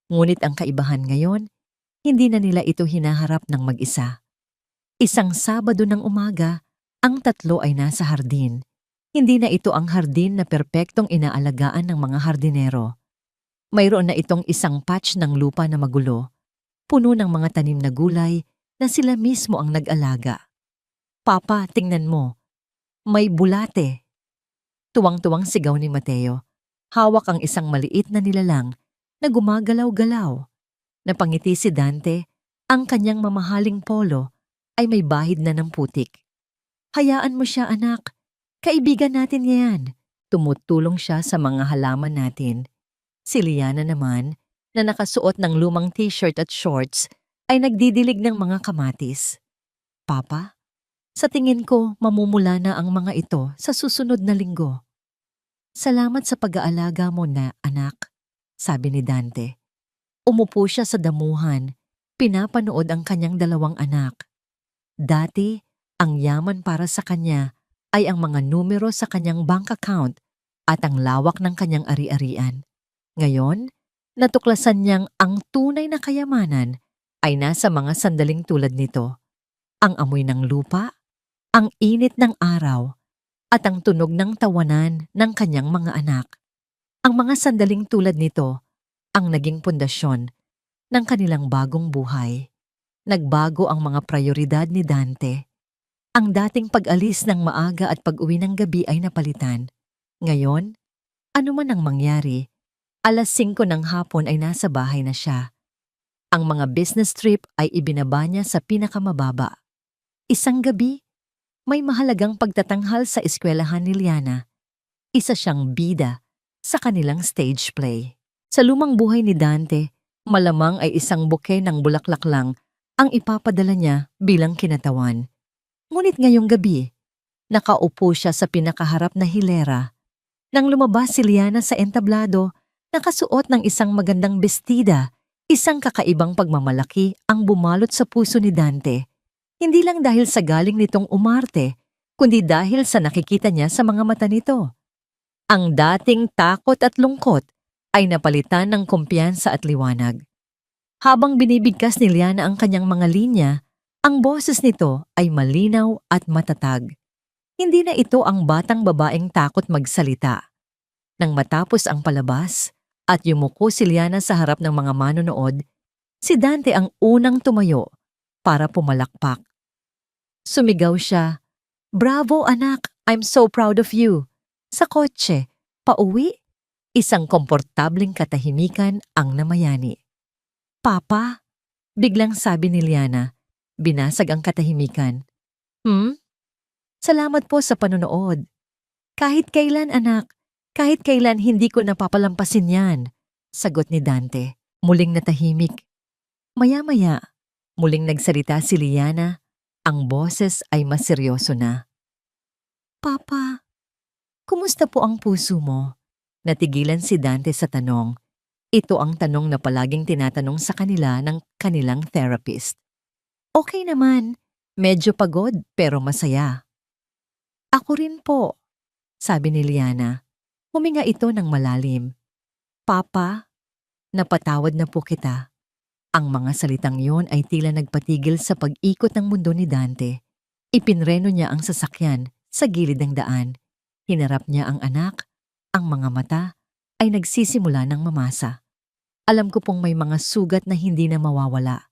Ngunit ang kaibahan ngayon, hindi na nila ito hinaharap ng mag-isa. Isang Sabado ng umaga, ang tatlo ay nasa hardin. Hindi na ito ang hardin na perpektong inaalagaan ng mga hardinero. Mayroon na itong isang patch ng lupa na magulo, puno ng mga tanim na gulay na sila mismo ang nag-alaga. Papa, tingnan mo. May bulate. Tuwang-tuwang sigaw ni Mateo. Hawak ang isang maliit na nilalang na gumagalaw-galaw. Napangiti si Dante, ang kanyang mamahaling polo ay may bahid na ng putik. Hayaan mo siya, anak. Kaibigan natin yan. Tumutulong siya sa mga halaman natin. Si Liana naman, na nakasuot ng lumang t-shirt at shorts, ay nagdidilig ng mga kamatis. Papa, sa tingin ko mamumula na ang mga ito sa susunod na linggo. Salamat sa pag-aalaga mo na, anak, sabi ni Dante. Umupo siya sa damuhan, pinapanood ang kanyang dalawang anak. Dati, ang yaman para sa kanya ay ang mga numero sa kanyang bank account at ang lawak ng kanyang ari-arian. Ngayon, natuklasan niyang ang tunay na kayamanan ay nasa mga sandaling tulad nito. Ang amoy ng lupa, ang init ng araw, at ang tunog ng tawanan ng kanyang mga anak. Ang mga sandaling tulad nito ang naging pundasyon ng kanilang bagong buhay. Nagbago ang mga prioridad ni Dante. Ang dating pag-alis ng maaga at pag-uwi ng gabi ay napalitan. Ngayon, ano man ang mangyari, 5:00 ng hapon ay nasa bahay na siya. Ang mga business trip ay ibinaba niya sa pinakamababa. Isang gabi, may mahalagang pagtatanghal sa eskwelahan ni Liana. Isa siyang bida sa kanilang stage play. Sa lumang buhay ni Dante, malamang ay isang buke ng bulaklak lang ang ipapadala niya bilang kinatawan. Ngunit ngayong gabi, nakaupo siya sa pinakaharap na hilera. Nang lumabas si Liana sa entablado, nakasuot ng isang magandang bestida, isang kakaibang pagmamalaki ang bumalot sa puso ni Dante. Hindi lang dahil sa galing nitong umarte, kundi dahil sa nakikita niya sa mga mata nito. Ang dating takot at lungkot ay napalitan ng kumpiyansa at liwanag. Habang binibigkas ni Liana ang kanyang mga linya, ang boses nito ay malinaw at matatag. Hindi na ito ang batang babaeng takot magsalita. Nang matapos ang palabas at yumuko si Liana sa harap ng mga manonood, si Dante ang unang tumayo para pumalakpak. Sumigaw siya, "Bravo anak, I'm so proud of you." Sa kotse, pauwi, isang komportabling katahimikan ang namayani. Papa, biglang sabi ni Liana, binasag ang katahimikan. Salamat po sa panonood. Kahit kailan anak, kahit kailan hindi ko napapalampasin yan, sagot ni Dante. Muling natahimik. Maya-maya, muling nagsalita si Liana. Ang boses ay mas seryoso na. Papa, kumusta po ang puso mo? Natigilan si Dante sa tanong. Ito ang tanong na palaging tinatanong sa kanila ng kanilang therapist. Okay naman, medyo pagod pero masaya. Ako rin po, sabi ni Liana. Huminga ito ng malalim. Papa, napatawad na po kita. Ang mga salitang yon ay tila nagpatigil sa pag-ikot ng mundo ni Dante. Ipinreno niya ang sasakyan sa gilid ng daan. Hinarap niya ang anak. Ang mga mata ay nagsisimula ng mamasa. Alam ko pong may mga sugat na hindi na mawawala.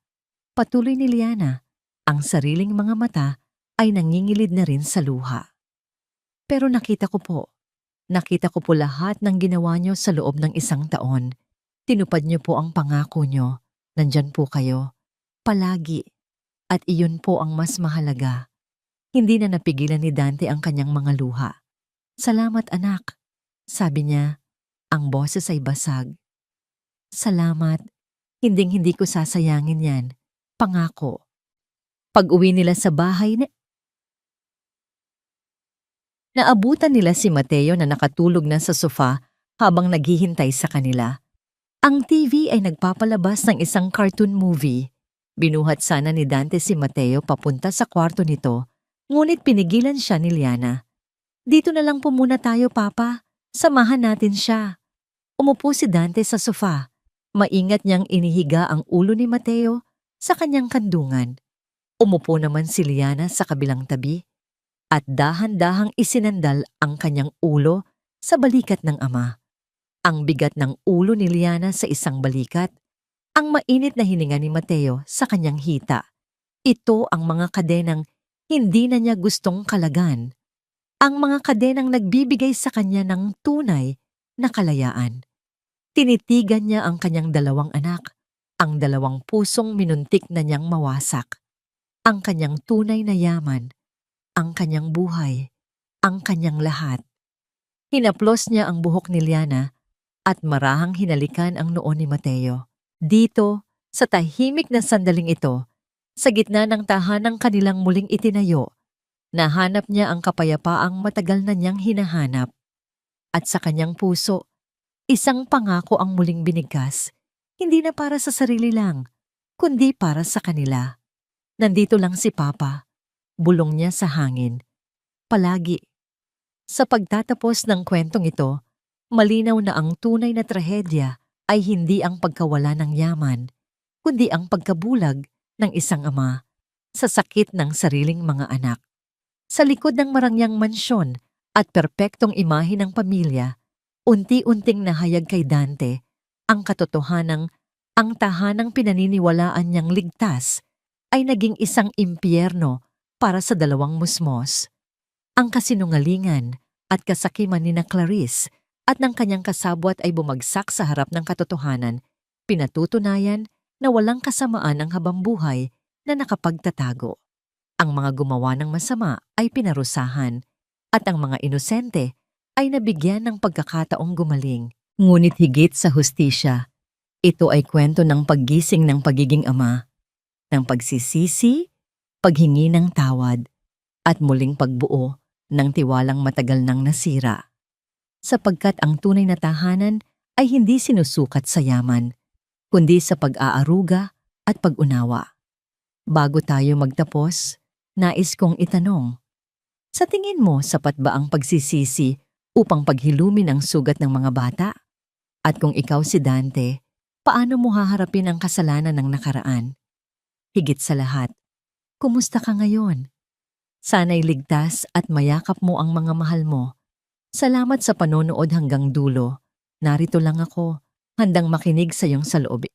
Patuloy ni Liana. Ang sariling mga mata ay nangingilid na rin sa luha. Pero nakita ko po lahat ng ginawa niyo sa loob ng 1 taon. Tinupad niyo po ang pangako niyo. Nandyan po kayo. Palagi. At iyon po ang mas mahalaga. Hindi na napigilan ni Dante ang kanyang mga luha. Salamat anak, sabi niya. Ang boses ay basag. Salamat. Hinding-hindi ko sasayangin yan. Pangako. Pag-uwi nila sa bahay, naabutan nila si Mateo na nakatulog na sa sofa habang naghihintay sa kanila. Ang TV ay nagpapalabas ng isang cartoon movie. Binuhat sana ni Dante si Mateo papunta sa kwarto nito, ngunit pinigilan siya ni Liana. Dito na lang po muna tayo, Papa. Samahan natin siya. Umupo si Dante sa sofa. Maingat niyang inihiga ang ulo ni Mateo sa kanyang kandungan. Umupo naman si Liana sa kabilang tabi at dahan-dahang isinandal ang kanyang ulo sa balikat ng ama. Ang bigat ng ulo ni Liana sa isang balikat, ang mainit na hininga ni Mateo sa kanyang hita. Ito ang mga kadenang hindi na niya gustong kalagan. Ang mga kadenang nagbibigay sa kanya ng tunay na kalayaan. Tinitigan niya ang kanyang 2 anak, ang 2 pusong minuntik na niyang mawasak. Ang kanyang tunay na yaman, ang kanyang buhay, ang kanyang lahat. Hinaplos niya ang buhok ni Liana at marahang hinalikan ang noo ni Mateo. Dito, sa tahimik na sandaling ito, sa gitna ng tahanang kanilang muling itinayo, nahanap niya ang kapayapaang matagal na niyang hinahanap. At sa kanyang puso, isang pangako ang muling binigkas, hindi na para sa sarili lang, kundi para sa kanila. Nandito lang si Papa, bulong niya sa hangin. Palagi. Sa pagtatapos ng kwentong ito, malinaw na ang tunay na trahedya ay hindi ang pagkawala ng yaman, kundi ang pagkabulag ng isang ama sa sakit ng sariling mga anak. Sa likod ng marangyang mansyon at perpektong imahe ng pamilya, unti-unting nahayag kay Dante ang katotohanang ang tahanang pinaniniwalaan niyang ligtas ay naging isang impyerno para sa 2 musmos. Ang kasinungalingan at kasakiman ni na Clarice at ng kanyang kasabwat ay bumagsak sa harap ng katotohanan, pinatutunayan na walang kasamaan ang habambuhay na nakapagtatago. Ang mga gumawa ng masama ay pinarusahan at ang mga inosente ay nabigyan ng pagkakataong gumaling. Ngunit higit sa hustisya, ito ay kwento ng paggising ng pagiging ama, ng pagsisisi, paghingi ng tawad, at muling pagbuo ng tiwalang matagal nang nasira. Sapagkat ang tunay na tahanan ay hindi sinusukat sa yaman, kundi sa pag-aaruga at pag-unawa. Bago tayo magtapos, nais kong itanong, sa tingin mo sapat ba ang pagsisisi upang paghilumin ang sugat ng mga bata? At kung ikaw si Dante, paano mo haharapin ang kasalanan ng nakaraan? Higit sa lahat, kumusta ka ngayon? Sana'y ligtas at mayakap mo ang mga mahal mo. Salamat sa panonood hanggang dulo. Narito lang ako, handang makinig sa iyong saloob.